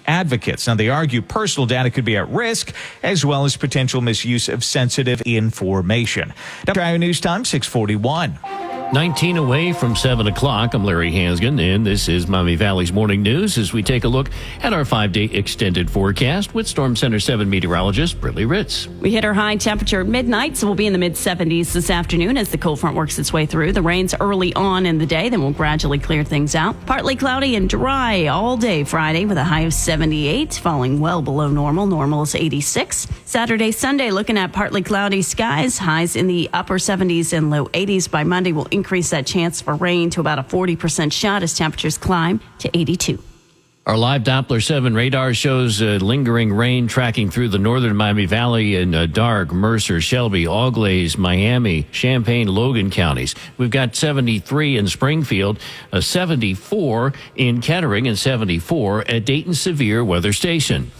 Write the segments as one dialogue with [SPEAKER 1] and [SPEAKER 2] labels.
[SPEAKER 1] advocates. Now, they argue personal data could be at risk, as well as potential misuse of sensitive information. WHIO News Time, 6:41.
[SPEAKER 2] 19 away from 7 o'clock. I'm Larry Hansgen, and this is Miami Valley's Morning News as we take a look at our 5-day extended forecast with Storm Center 7 meteorologist Brittany Ritz.
[SPEAKER 3] We hit our high temperature at midnight, so we'll be in the mid-70s this afternoon as the cold front works its way through. The rain's early on in the day, then we'll gradually clear things out. Partly cloudy and dry all day Friday with a high of 78, falling well below normal. Normal is 86. Saturday, Sunday, looking at partly cloudy skies, highs in the upper 70s and low 80s. By Monday, we'll increase that chance for rain to about a 40% shot as temperatures climb to 82.
[SPEAKER 2] Our live Doppler 7 radar shows lingering rain tracking through the northern Miami Valley in Dark, Mercer, Shelby, Auglaize, Miami, Champaign, Logan counties. We've got 73 in Springfield, 74 in Kettering, and 74 at Dayton Severe Weather Station.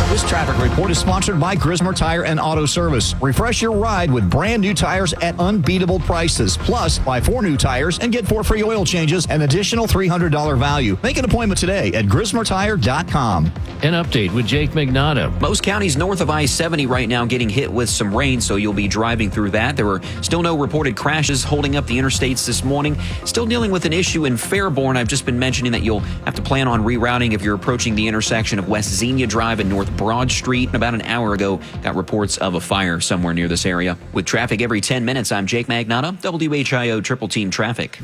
[SPEAKER 4] This traffic report is sponsored by Grismer Tire and Auto Service. Refresh your ride with brand new tires at unbeatable prices. Plus, buy 4 new tires and get 4 free oil changes, an additional $300 value. Make an appointment today at GrismerTire.com.
[SPEAKER 2] An update with Jake Magnotta.
[SPEAKER 5] Most counties north of I-70 right now getting hit with some rain, so you'll be driving through that. There were still no reported crashes holding up the interstates this morning. Still dealing with an issue in Fairborn. I've just been mentioning that you'll have to plan on rerouting if you're approaching the intersection of West Xenia Drive and North Broad Street. About an hour ago, got reports of a fire somewhere near this area. With traffic every 10 minutes, I'm Jake Magnotta, WHIO Triple Team Traffic.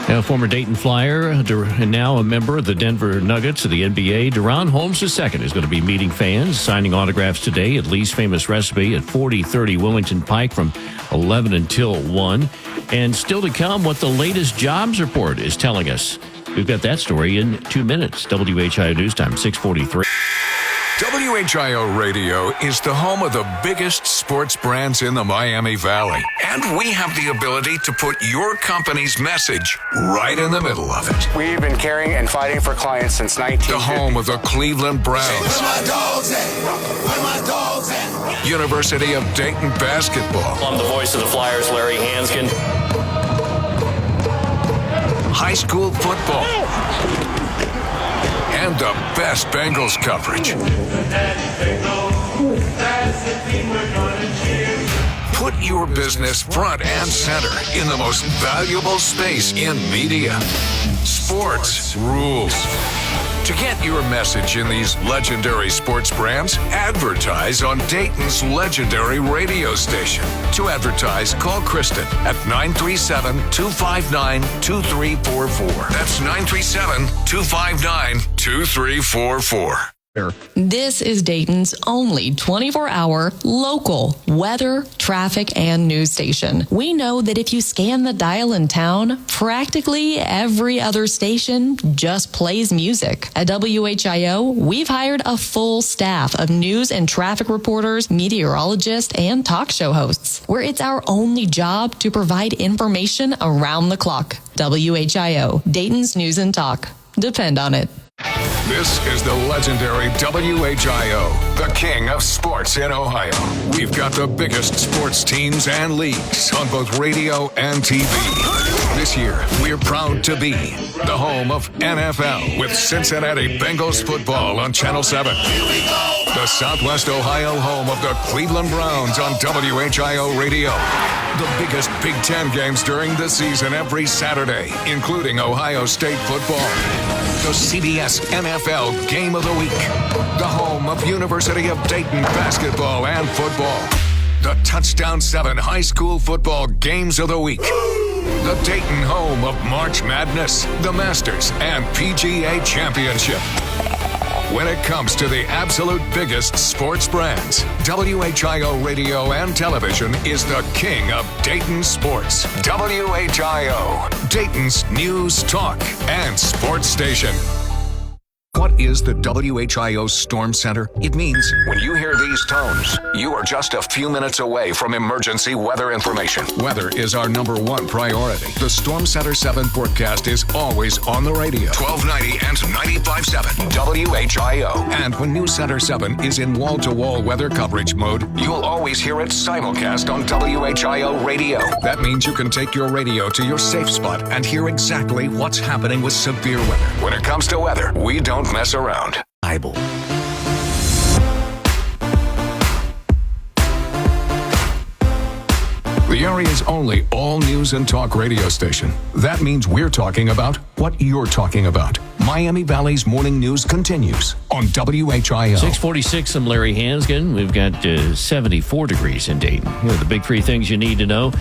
[SPEAKER 2] A former Dayton Flyer and now a member of the Denver Nuggets of the NBA, Deron Holmes II is going to be meeting fans, signing autographs today at Lee's Famous Recipe at 4030 Wilmington Pike from 11 until 1. And still to come, what the latest jobs report is telling us. We've got that story in 2 minutes. WHIO News Time, 6:43.
[SPEAKER 6] WHIO Radio is the home of the biggest sports brands in the Miami Valley. And we have the ability to put your company's message right in the middle of it.
[SPEAKER 7] We've been caring and fighting for clients since 1950.
[SPEAKER 6] The home of the Cleveland Browns.
[SPEAKER 8] Where my dogs at? Where my dogs at?
[SPEAKER 6] University of Dayton basketball.
[SPEAKER 9] I'm the voice of the Flyers, Larry Hansgen.
[SPEAKER 6] High school football. And the best Bengals coverage. Put your business front and center in the most valuable space in media. Sports rules. To get your message in these legendary sports brands, advertise on Dayton's legendary radio station. To advertise, call Kristen at 937-259-2344. That's 937-259-2344.
[SPEAKER 10] This is Dayton's only 24-hour local weather, traffic, and news station. We know that if you scan the dial in town, practically every other station just plays music. At WHIO, we've hired a full staff of news and traffic reporters, meteorologists, and talk show hosts, where it's our only job to provide information around the clock. WHIO, Dayton's News and Talk. Depend on it.
[SPEAKER 6] This is the legendary WHIO, the king of sports in Ohio. We've got the biggest sports teams and leagues on both radio and TV. This year, we're proud to be the home of NFL with Cincinnati Bengals football on Channel 7. The Southwest Ohio home of the Cleveland Browns on WHIO Radio. The biggest Big Ten games during the season every Saturday, including Ohio State football. The CBS NFL Game of the Week. The home of University of Dayton basketball and football. The Touchdown 7 high school football games of the week. The Dayton home of March Madness, the Masters, and PGA Championship. When it comes to the absolute biggest sports brands, WHIO Radio and Television is the king of Dayton sports. WHIO, Dayton's news, talk, and sports station. What is the WHIO Storm Center? It means when you hear these tones, you are just a few minutes away from emergency weather information. Weather is our #1 priority. The Storm Center 7 forecast is always on the radio. 1290 and 95. 94.57 WHIO. And when News Center 7 is in wall-to-wall weather coverage mode, you'll always hear it simulcast on WHIO radio. That means you can take your radio to your safe spot and hear exactly what's happening with severe weather. When it comes to weather, we don't mess around.
[SPEAKER 5] Bible.
[SPEAKER 6] The area's only all-news and talk radio station. That means we're talking about what you're talking about. Miami Valley's morning news continues on WHIO.
[SPEAKER 2] 646, I'm Larry Hansgen. We've got 74 degrees in Dayton. Here are the big three things you need to know.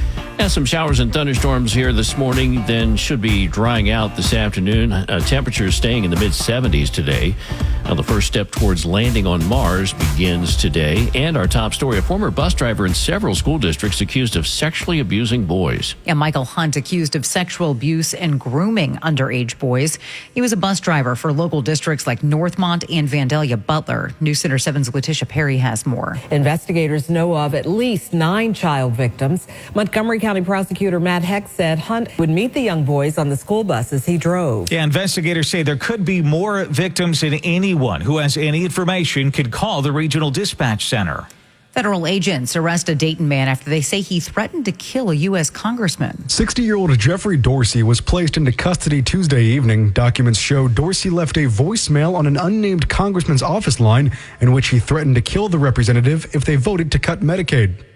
[SPEAKER 2] Some showers and thunderstorms here this morning, then should be drying out this afternoon. Temperatures staying in the mid-70s today. The first step towards landing on Mars begins today. And our top story, a former bus driver in several school districts accused of sexually abusing boys.
[SPEAKER 11] And Michael Hunt accused of sexual abuse and grooming underage boys. He was a bus driver for local districts like Northmont and Vandalia Butler. News Center 7's Letitia Perry has more.
[SPEAKER 12] Investigators know of at least 9 child victims. Montgomery County Prosecutor Matt Heck said Hunt would meet the young boys on the school buses he drove.
[SPEAKER 1] Yeah, investigators say there could be more victims, and anyone who has any information could call the regional dispatch center.
[SPEAKER 11] Federal agents arrest a Dayton man after they say he threatened to kill a U.S. congressman.
[SPEAKER 13] 60-year-old Jeffrey Dorsey was placed into custody Tuesday evening. Documents show Dorsey left a voicemail on an unnamed congressman's office line in which he threatened to kill the representative if they voted to cut Medicaid.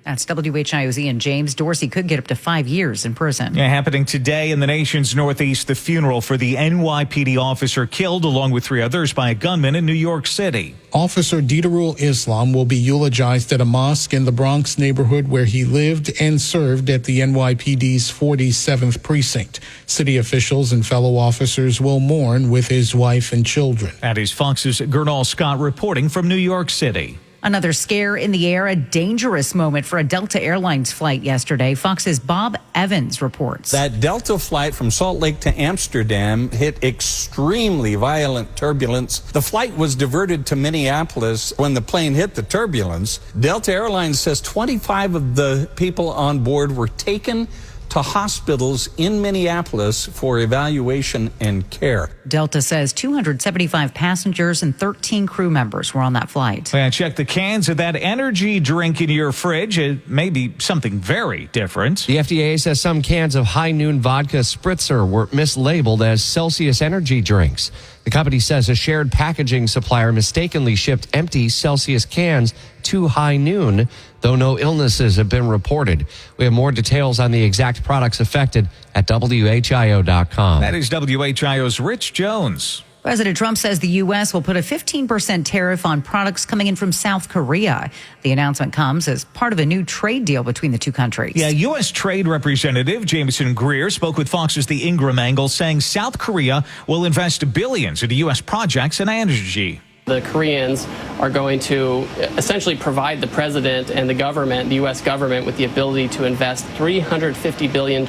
[SPEAKER 11] That's WHIO's Ian James. Dorsey could get up to 5 years in prison.
[SPEAKER 1] Yeah, happening today in the nation's Northeast, the funeral for the NYPD officer killed along with 3 others by a gunman in New York City.
[SPEAKER 14] Officer Diderul Islam will be eulogized at a mosque in the Bronx neighborhood where he lived and served at the NYPD's 47th precinct. City officials and fellow officers will mourn with his wife and children.
[SPEAKER 1] That is Fox's Gernal Scott reporting from New York City.
[SPEAKER 11] Another scare in the air, a dangerous moment for a Delta Airlines flight yesterday. Fox's Bob Evans reports.
[SPEAKER 15] That Delta flight from Salt Lake to Amsterdam hit extremely violent turbulence. The flight was diverted to Minneapolis when the plane hit the turbulence. Delta Airlines says 25 of the people on board were taken to hospitals in Minneapolis for evaluation and care.
[SPEAKER 11] Delta says 275 passengers and 13 crew members were on that flight.
[SPEAKER 1] Yeah, check the cans of that energy drink in your fridge. It may be something very different.
[SPEAKER 16] The FDA says some cans of High Noon Vodka Spritzer were mislabeled as Celsius energy drinks. The company says a shared packaging supplier mistakenly shipped empty Celsius cans to High Noon, though no illnesses have been reported. We have more details on the exact products affected at WHIO.com.
[SPEAKER 1] That is WHIO's Rich Jones.
[SPEAKER 11] President Trump says the U.S. will put a 15% tariff on products coming in from South Korea. The announcement comes as part of a new trade deal between the two countries.
[SPEAKER 1] Yeah, U.S. Trade Representative Jameson Greer spoke with Fox's The Ingram Angle, saying South Korea will invest billions into U.S. projects and energy.
[SPEAKER 17] The Koreans are going to essentially provide the president and the government, the U.S. government, with the ability to invest $350 billion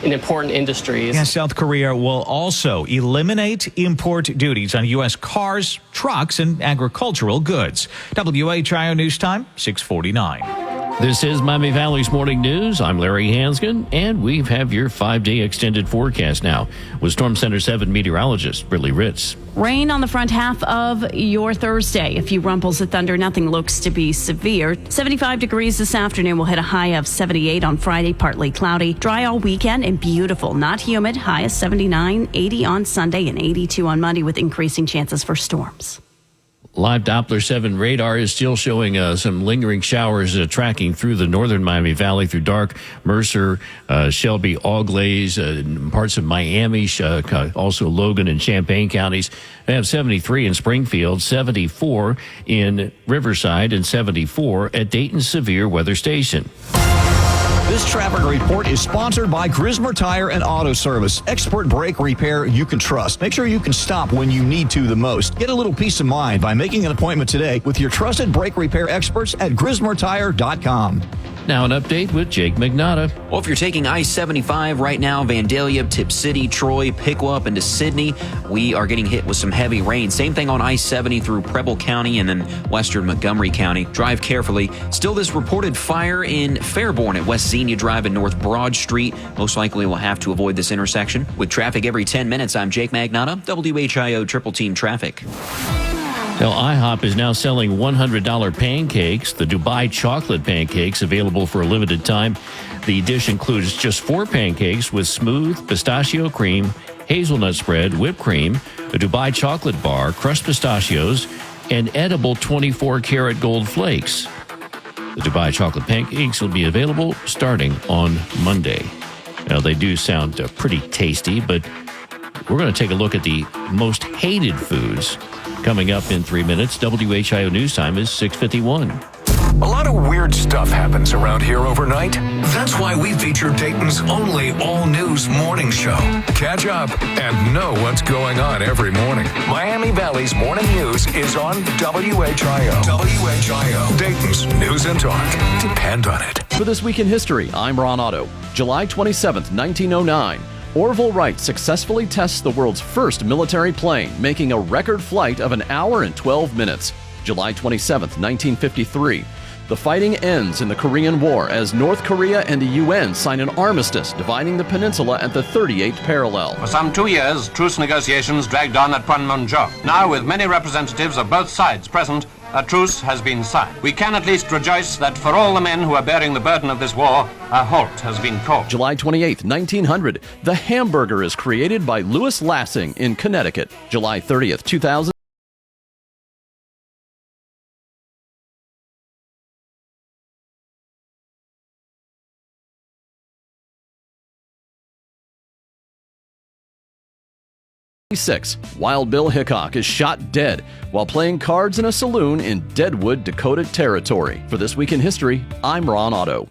[SPEAKER 17] in important industries.
[SPEAKER 1] Yeah, South Korea will also eliminate import duties on U.S. cars, trucks, and agricultural goods. WHIO News Time, 6:49.
[SPEAKER 2] This is Miami Valley's Morning News. I'm Larry Hansgen, and we have your 5-day extended forecast now with Storm Center 7 meteorologist Brittany Ritz.
[SPEAKER 3] Rain on the front half of your Thursday. A few rumples of thunder. Nothing looks to be severe. 75 degrees this afternoon. We'll hit a high of 78 on Friday. Partly cloudy. Dry all weekend and beautiful. Not humid. High of 79, 80 on Sunday, and 82 on Monday with increasing chances for storms.
[SPEAKER 2] Live Doppler 7 radar is still showing some lingering showers tracking through the northern Miami Valley through Dark, Mercer, Shelby, Auglaize, parts of Miami, also Logan and Champaign counties. They have 73 in Springfield, 74 in Riverside, and 74 at Dayton's Severe Weather Station.
[SPEAKER 4] This traffic report is sponsored by Grismer Tire and Auto Service. Expert brake repair you can trust. Make sure you can stop when you need to the most. Get a little peace of mind by making an appointment today with your trusted brake repair experts at GrismerTire.com.
[SPEAKER 2] Now an update with Jake Magnotta.
[SPEAKER 5] Well, if you're taking I-75 right now, Vandalia, Tip City, Troy, Piqua up into Sydney, we are getting hit with some heavy rain. Same thing on I-70 through Preble County and then western Montgomery County. Drive carefully. Still this reported fire in Fairborn at West Xenia Drive and North Broad Street. Most likely we'll have to avoid this intersection. With traffic every 10 minutes, I'm Jake Magnotta, WHIO Triple Team Traffic.
[SPEAKER 2] Now, IHOP is now selling $100 pancakes, the Dubai chocolate pancakes, available for a limited time. The dish includes just 4 pancakes with smooth pistachio cream, hazelnut spread, whipped cream, a Dubai chocolate bar, crushed pistachios, and edible 24-karat gold flakes. The Dubai chocolate pancakes will be available starting on Monday. Now, they do sound pretty tasty, but we're going to take a look at the most hated foods. Coming up in 3 minutes, WHIO News Time is 6:51.
[SPEAKER 6] A lot of weird stuff happens around here overnight. That's why we feature Dayton's only all-news morning show. Catch up and know what's going on every morning. Miami Valley's morning news is on WHIO. WHIO, Dayton's news and talk. Depend on it.
[SPEAKER 18] For This Week in History, I'm Ron Otto. July 27th, 1909. Orville Wright successfully tests the world's first military plane, making a record flight of 1 hour and 12 minutes. July 27th, 1953. The fighting ends in the Korean War as North Korea and the UN sign an armistice dividing the peninsula at the 38th parallel.
[SPEAKER 19] For some 2 years, truce negotiations dragged on at Panmunjom. Now, with many representatives of both sides present, a truce has been signed. We can at least rejoice that for all the men who are bearing the burden of this war, a halt has been called.
[SPEAKER 18] July 28, 1900, the hamburger is created by Louis Lassing in Connecticut. July 30th, 2000. Wild Bill Hickok is shot dead while playing cards in a saloon in Deadwood, Dakota Territory. For This Week in History, I'm Ron Otto.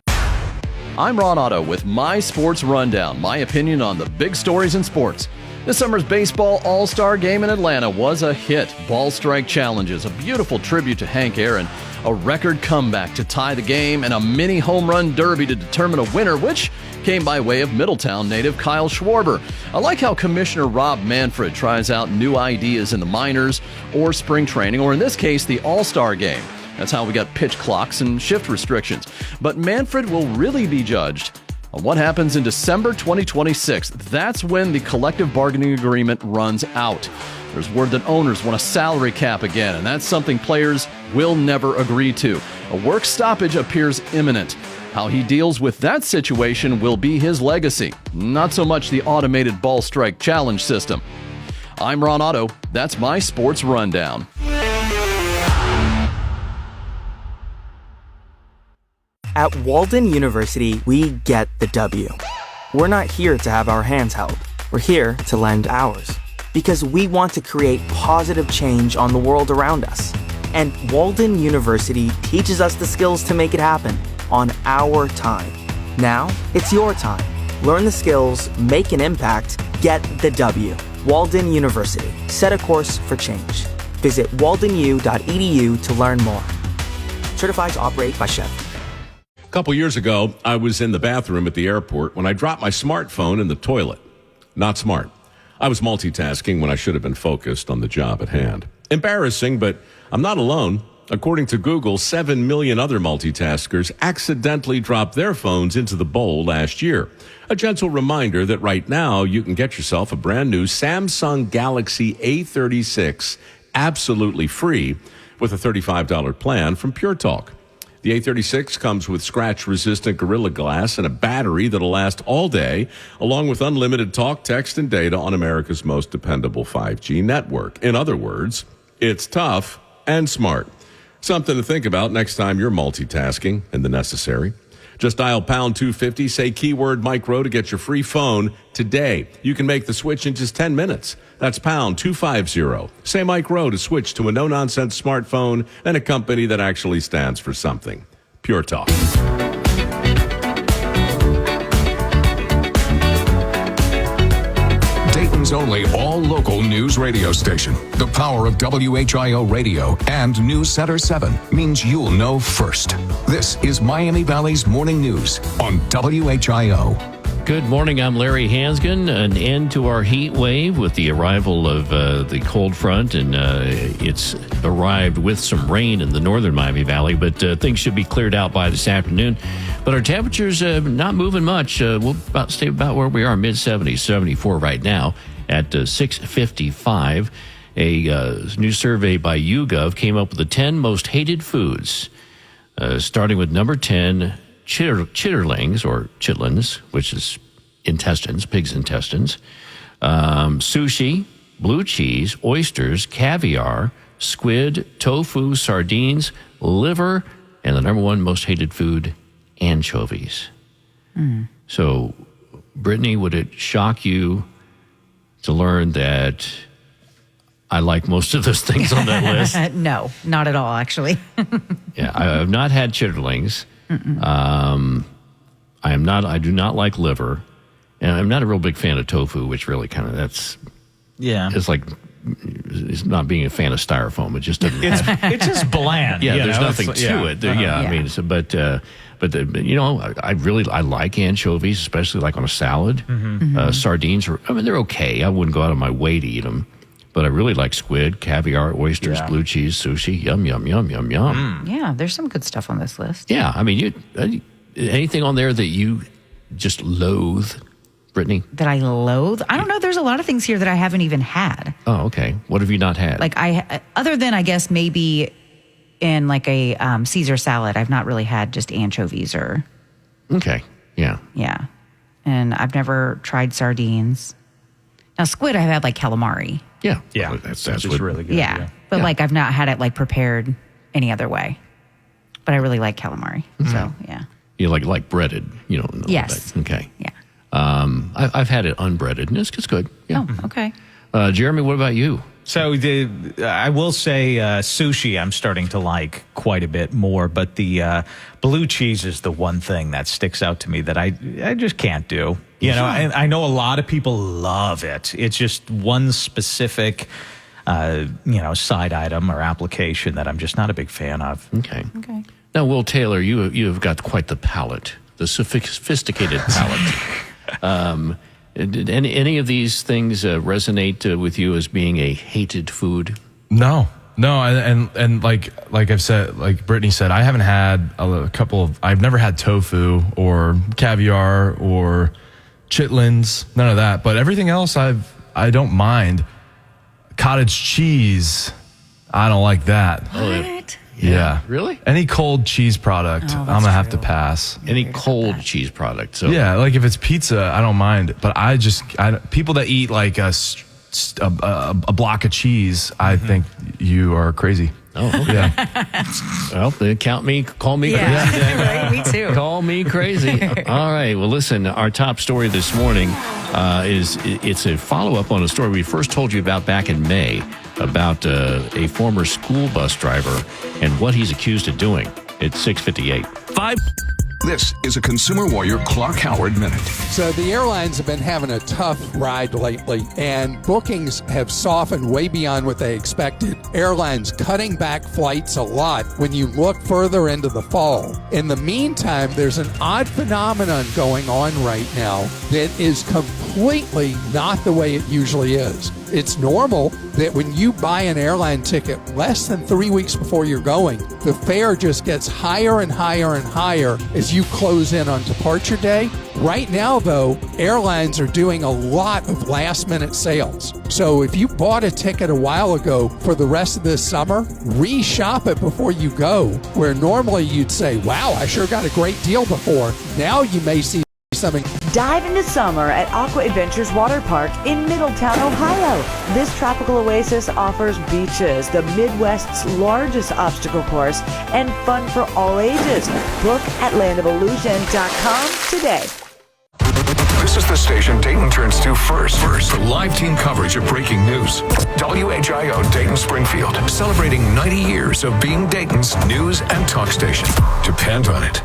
[SPEAKER 18] I'm Ron Otto with my Sports Rundown, my opinion on the big stories in sports. This summer's baseball all-star game in Atlanta was a hit. Ball strike challenges, a beautiful tribute to Hank Aaron, a record comeback to tie the game, and a mini home run derby to determine a winner, which came by way of Middletown native Kyle Schwarber. I like how Commissioner Rob Manfred tries out new ideas in the minors or spring training, or in this case, the all-star game. That's how we got pitch clocks and shift restrictions. But Manfred will really be judged on what happens in December 2026. That's when the collective bargaining agreement runs out. There's word that owners want a salary cap again, and that's something players will never agree to. A work stoppage appears imminent. How he deals with that situation will be his legacy, not so much the automated ball strike challenge system. I'm Ron Otto. That's my Sports Rundown.
[SPEAKER 20] At Walden University, we get the W. We're not here to have our hands held. We're here to lend ours. Because we want to create positive change on the world around us. And Walden University teaches us the skills to make it happen on our time. Now, it's your time. Learn the skills, make an impact, get the W. Walden University. Set a course for change. Visit waldenu.edu to learn more. Certified to operate by Chef.
[SPEAKER 21] A couple years ago, I was in the bathroom at the airport when I dropped my smartphone in the toilet. Not smart. I was multitasking when I should have been focused on the job at hand. Embarrassing, but I'm not alone. According to Google, 7 million other multitaskers accidentally dropped their phones into the bowl last year. A gentle reminder that right now you can get yourself a brand new Samsung Galaxy A36 absolutely free with a $35 plan from Pure Talk. The A36 comes with scratch-resistant Gorilla Glass and a battery that'll last all day, along with unlimited talk, text, and data on America's most dependable 5G network. In other words, it's tough and smart. Something to think about next time you're multitasking in the necessary. Just dial pound 250, say keyword micro to get your free phone today. You can make the switch in just 10 minutes. That's pound 250. Say micro to switch to a no-nonsense smartphone and a company that actually stands for something. Pure Talk.
[SPEAKER 6] Dayton's Dayton's only all-local news radio station. The power of WHIO Radio and News Center 7 means you'll know first. This is Miami Valley's Morning News on WHIO.
[SPEAKER 2] Good morning, I'm Larry Hansgen. An end to our heat wave with the arrival of the cold front, and it's arrived with some rain in the northern Miami Valley, but things should be cleared out by this afternoon. But our temperatures not moving much. We'll stay about where we are, mid-70s, 74 right now at 6:55. A new survey by YouGov came up with the 10 most hated foods, starting with number 10, chitterlings or chitlins, which is intestines, pig's intestines, sushi, blue cheese, oysters, caviar, squid, tofu, sardines, liver, and the number one most hated food, anchovies. So, Brittany, would it shock you to learn that I like most of those things on that list?
[SPEAKER 11] No, not at all, actually.
[SPEAKER 2] Yeah, I have not had chitterlings. I do not like liver, and I'm not a real big fan of tofu, which really kind of it's like it's not being a fan of styrofoam. It just doesn't.
[SPEAKER 1] It's just bland.
[SPEAKER 2] Yeah, there's nothing to it. I mean, but I like anchovies, especially like on a salad. Sardines they're okay. I wouldn't go out of my way to eat them. But I really like squid, caviar, oysters, blue cheese, sushi. Yum, yum, yum, yum, yum.
[SPEAKER 11] Yeah, there's some good stuff on this list.
[SPEAKER 2] Yeah, I mean, anything on there that you just loathe, Brittany?
[SPEAKER 11] That I loathe? I don't know. There's a lot of things here that I haven't even had.
[SPEAKER 2] Oh, okay. What have you not had?
[SPEAKER 11] Like other than, I guess, maybe in like a Caesar salad, I've not really had just anchovies or...
[SPEAKER 2] Okay, yeah.
[SPEAKER 11] Yeah. And I've never tried sardines. Now, squid, I've had like calamari.
[SPEAKER 2] Yeah.
[SPEAKER 1] Yeah.
[SPEAKER 2] That's
[SPEAKER 1] really good.
[SPEAKER 11] Yeah. But like I've not had it like prepared any other way. But I really like calamari. So, yeah.
[SPEAKER 2] You like breaded,
[SPEAKER 11] Yes.
[SPEAKER 2] Okay.
[SPEAKER 11] Yeah.
[SPEAKER 2] I've had it unbreaded, and it's good. Yeah.
[SPEAKER 11] Oh, okay.
[SPEAKER 2] Jeremy, what about you?
[SPEAKER 1] So I will say sushi I'm starting to like quite a bit more, but the blue cheese is the one thing that sticks out to me that I just can't do. And I know a lot of people love it. It's just one specific, side item or application that I'm just not a big fan of.
[SPEAKER 2] Okay. Now, Will Taylor, you have got quite the palate, the sophisticated palate. Did any of these things resonate with you as being a hated food?
[SPEAKER 7] No, and like I've said, like Brittany said, I haven't had I've never had tofu or caviar or chitlins, none of that. But everything else, I don't mind. Cottage cheese, I don't like that.
[SPEAKER 11] What?
[SPEAKER 7] Yeah.
[SPEAKER 2] Really?
[SPEAKER 7] Any cold cheese product, I'm going to have to pass.
[SPEAKER 2] Any cold cheese product. So
[SPEAKER 7] yeah, like if it's pizza, I don't mind. But people that eat like a block of cheese, I think you are crazy.
[SPEAKER 2] Oh, okay.
[SPEAKER 7] Yeah.
[SPEAKER 2] Well, then call me crazy.
[SPEAKER 11] Right, me too.
[SPEAKER 2] Call me crazy. All right. Well, listen, our top story this morning it's a follow-up on a story we first told you about back in May about a former school bus driver and what he's accused of doing. It's 6:58.
[SPEAKER 6] This is a Consumer Warrior Clark Howard Minute.
[SPEAKER 22] So the airlines have been having a tough ride lately, and bookings have softened way beyond what they expected. Airlines cutting back flights a lot when you look further into the fall. In the meantime, there's an odd phenomenon going on right now that is completely not the way it usually is. It's normal that when you buy an airline ticket less than 3 weeks before you're going, the fare just gets higher and higher and higher as you close in on departure day. Right now, though, airlines are doing a lot of last-minute sales. So if you bought a ticket a while ago for the rest of this summer, reshop it before you go, where normally you'd say, wow, I sure got a great deal before. Now you may see something.
[SPEAKER 23] Dive into summer at Aqua Adventures Water Park in Middletown, Ohio. This tropical oasis offers beaches, the Midwest's largest obstacle course, and fun for all ages. Book at landofillusion.com today.
[SPEAKER 6] This is the station Dayton turns to first for live team coverage of breaking news. WHIO Dayton Springfield, celebrating 90 years of being Dayton's news and talk station. Depend on it.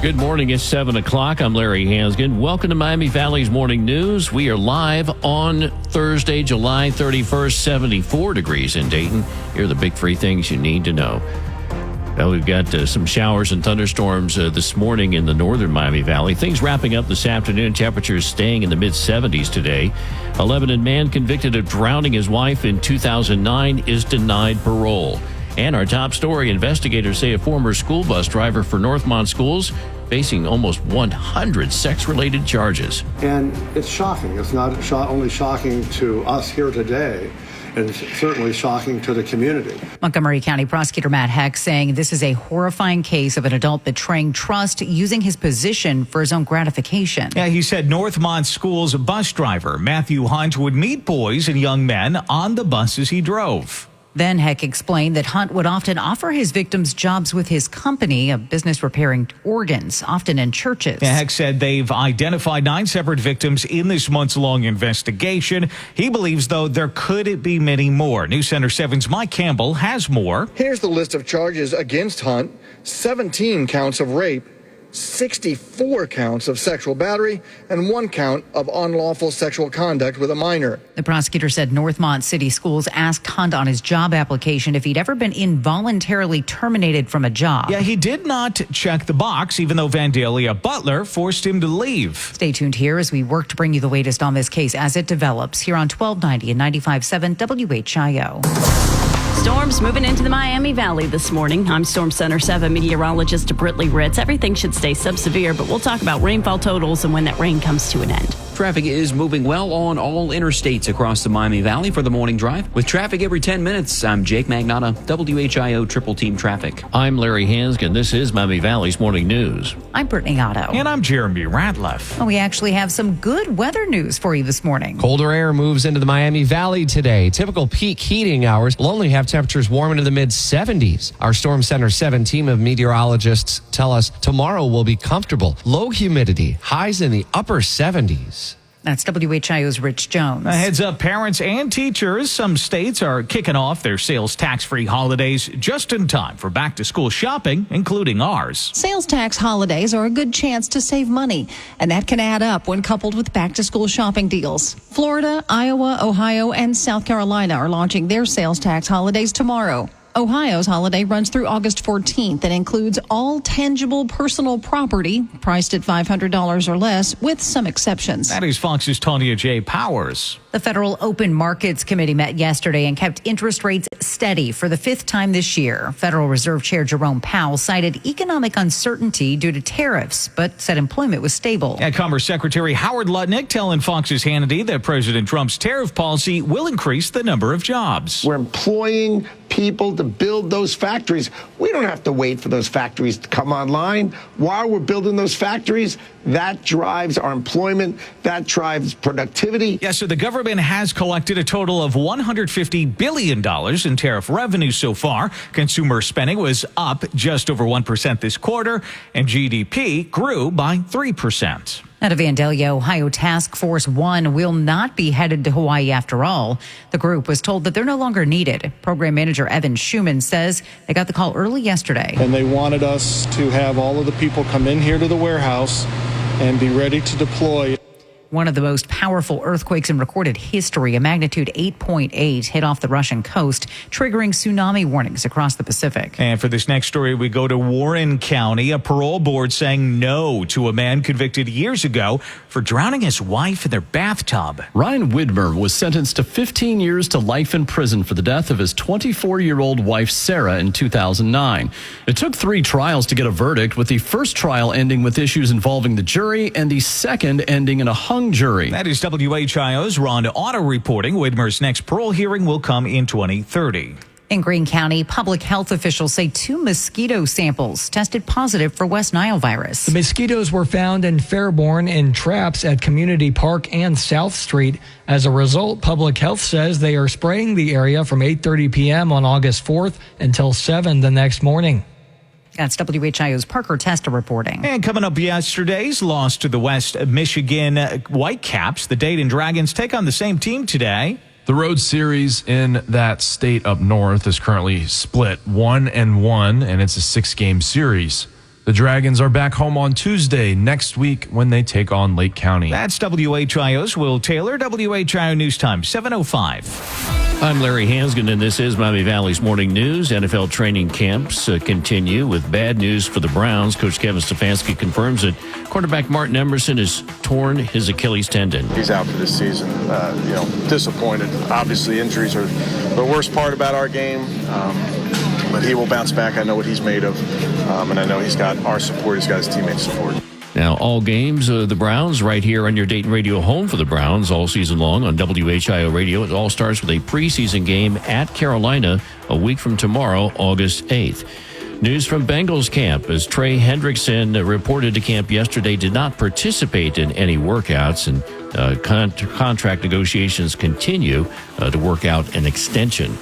[SPEAKER 2] Good morning. It's 7 o'clock. I'm Larry Hansgen. Welcome to Miami Valley's Morning News. We are live on Thursday, July 31st, 74 degrees in Dayton. Here are the big three things you need to know. Well, we've got some showers and thunderstorms this morning in the northern Miami Valley. Things wrapping up this afternoon. Temperatures staying in the mid-70s today. A Lebanon man convicted of drowning his wife in 2009 is denied parole. And our top story, investigators say a former school bus driver for Northmont Schools facing almost 100 sex-related charges.
[SPEAKER 8] And it's shocking. It's not only shocking to us here today, and certainly shocking to the community.
[SPEAKER 11] Montgomery County Prosecutor Matt Heck saying this is a horrifying case of an adult betraying trust, using his position for his own gratification.
[SPEAKER 1] Yeah, he said Northmont School's bus driver, Matthew Hunt, would meet boys and young men on the buses he drove.
[SPEAKER 11] Then Heck explained that Hunt would often offer his victims jobs with his company, a business repairing organs, often in churches.
[SPEAKER 1] Yeah, Heck said they've identified 9 separate victims in this months-long investigation. He believes, though, there could be many more. News Center 7's Mike Campbell has more.
[SPEAKER 9] Here's the list of charges against Hunt: 17 counts of rape, 64 counts of sexual battery, and 1 count of unlawful sexual conduct with a minor.
[SPEAKER 11] The prosecutor said Northmont City Schools asked Hunt on his job application if he'd ever been involuntarily terminated from a job.
[SPEAKER 1] Yeah, he did not check the box, even though Vandalia Butler forced him to leave.
[SPEAKER 11] Stay tuned here as we work to bring you the latest on this case as it develops here on 1290 and 95.7 WHIO.
[SPEAKER 3] Storms moving into the Miami Valley this morning. I'm Storm Center 7 meteorologist Britley Ritz. Everything should stay subsevere, but we'll talk about rainfall totals and when that rain comes to an end.
[SPEAKER 5] Traffic is moving well on all interstates across the Miami Valley for the morning drive. With traffic every 10 minutes, I'm Jake Magnotta, WHIO Triple Team Traffic.
[SPEAKER 2] I'm Larry Hansgen. This is Miami Valley's Morning News.
[SPEAKER 11] I'm Brittany Otto.
[SPEAKER 1] And I'm Jeremy Ratliff.
[SPEAKER 11] Well, we actually have some good weather news for you this morning.
[SPEAKER 16] Colder air moves into the Miami Valley today. Typical peak heating hours will only have temperatures warm into the mid-70s. Our Storm Center 7 team of meteorologists tell us tomorrow will be comfortable. Low humidity, highs in the upper 70s.
[SPEAKER 11] That's WHIO's Rich Jones.
[SPEAKER 1] A heads up, parents and teachers. Some states are kicking off their sales tax-free holidays just in time for back-to-school shopping, including ours.
[SPEAKER 10] Sales tax holidays are a good chance to save money, and that can add up when coupled with back-to-school shopping deals. Florida, Iowa, Ohio, and South Carolina are launching their sales tax holidays tomorrow. Ohio's holiday runs through August 14th and includes all tangible personal property priced at $500 or less, with some exceptions.
[SPEAKER 1] That is Fox's Tanya J. Powers.
[SPEAKER 11] The Federal Open Markets Committee met yesterday and kept interest rates steady for the 5th time this year. Federal Reserve Chair Jerome Powell cited economic uncertainty due to tariffs, but said employment was stable.
[SPEAKER 1] And Commerce Secretary Howard Lutnick telling Fox's Hannity that President Trump's tariff policy will increase the number of jobs.
[SPEAKER 24] We're employing people to build those factories. We don't have to wait for those factories to come online. While we're building those factories, that drives our employment, that drives productivity.
[SPEAKER 1] Yeah, so the government has collected a total of $150 billion in tariff revenue so far. Consumer spending was up just over 1% this quarter, and GDP grew by 3%.
[SPEAKER 11] Out of Vandalia, Ohio Task Force 1 will not be headed to Hawaii after all. The group was told that they're no longer needed. Program manager Evan Schumann says they got the call early yesterday.
[SPEAKER 25] And they wanted us to have all of the people come in here to the warehouse and be ready to deploy.
[SPEAKER 11] One of the most powerful earthquakes in recorded history, a magnitude 8.8, hit off the Russian coast, triggering tsunami warnings across the Pacific.
[SPEAKER 1] And for this next story, we go to Warren County. A parole board saying no to a man convicted years ago for drowning his wife in their bathtub.
[SPEAKER 18] Ryan Widmer was sentenced to 15 years to life in prison for the death of his 24-year-old wife, Sarah, in 2009. It took 3 trials to get a verdict, with the first trial ending with issues involving the jury and the second ending in a hung jury.
[SPEAKER 1] That is WHIO's Ron Otto reporting. Widmer's next parole hearing will come in 2030.
[SPEAKER 11] In Greene County, public health officials say 2 mosquito samples tested positive for West Nile virus.
[SPEAKER 26] The mosquitoes were found in Fairborn in traps at Community Park and South Street. As a result, public health says they are spraying the area from 8:30 p.m. on August 4th until 7 the next morning.
[SPEAKER 11] That's WHIO's Parker Testa reporting.
[SPEAKER 1] And coming up, yesterday's loss to the West Michigan Whitecaps. The Dayton Dragons take on the same team today.
[SPEAKER 7] The road series in that state up north is currently split 1-1, and it's a 6-game series. The Dragons are back home on Tuesday next week when they take on Lake County.
[SPEAKER 1] That's WHIO's Will Taylor, WHIO News Time, 7:05.
[SPEAKER 2] I'm Larry Hansgen, and this is Miami Valley's Morning News. NFL training camps continue with bad news for the Browns. Coach Kevin Stefanski confirms that quarterback Martin Emerson has torn his Achilles tendon.
[SPEAKER 4] He's out for this season. Disappointed. Obviously, injuries are the worst part about our game. But he will bounce back. I know what he's made of. And I know he's got our support. He's got his teammates' support.
[SPEAKER 2] Now, all games of the Browns right here on your Dayton Radio home for the Browns all season long on WHIO Radio. It all starts with a preseason game at Carolina a week from tomorrow, August 8th. News from Bengals camp as Trey Hendrickson reported to camp yesterday did not participate in any workouts, and contract negotiations continue to work out an extension.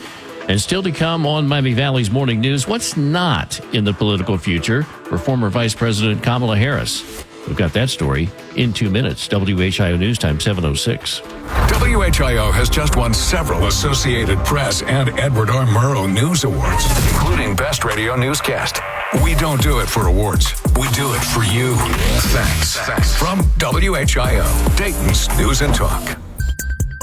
[SPEAKER 2] And still to come on Miami Valley's Morning News, what's not in the political future for former Vice President Kamala Harris? We've got that story in 2 minutes. WHIO News Time, 7:06.
[SPEAKER 6] WHIO has just won several Associated Press and Edward R. Murrow News Awards, including Best Radio Newscast. We don't do it for awards. We do it for you. Thanks. From WHIO, Dayton's News and Talk.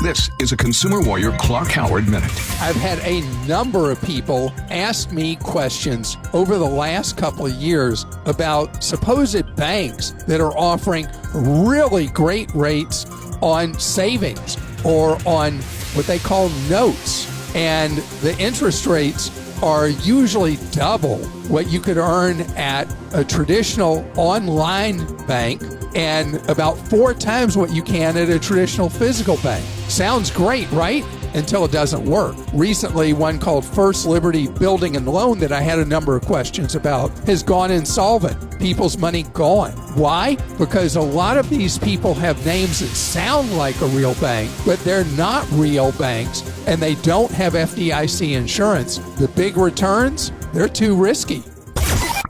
[SPEAKER 6] This is a Consumer Warrior Clark Howard Minute.
[SPEAKER 22] I've had a number of people ask me questions over the last couple of years about supposed banks that are offering really great rates on savings or on what they call notes. And the interest rates are usually double what you could earn at a traditional online bank and about 4 times what you can at a traditional physical bank. Sounds great, right? Until it doesn't work. Recently, one called First Liberty Building and Loan that I had a number of questions about has gone insolvent. People's money gone. Why? Because a lot of these people have names that sound like a real bank, but they're not real banks, and they don't have FDIC insurance. The big returns, they're too risky.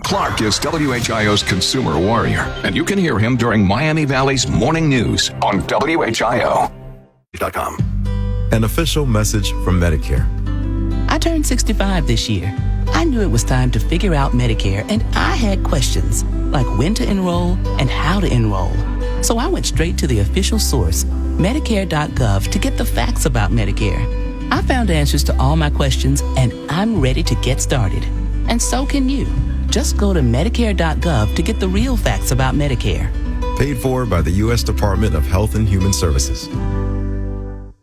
[SPEAKER 6] Clark is WHIO's Consumer Warrior, and you can hear him during Miami Valley's Morning News on WHIO.com.
[SPEAKER 12] An official message from Medicare.
[SPEAKER 13] I turned 65 this year. I knew it was time to figure out Medicare, and I had questions like when to enroll and how to enroll. So I went straight to the official source, Medicare.gov, to get the facts about Medicare. I found answers to all my questions, and I'm ready to get started. And so can you. Just go to Medicare.gov to get the real facts about Medicare.
[SPEAKER 12] Paid for by the U.S. Department of Health and Human Services.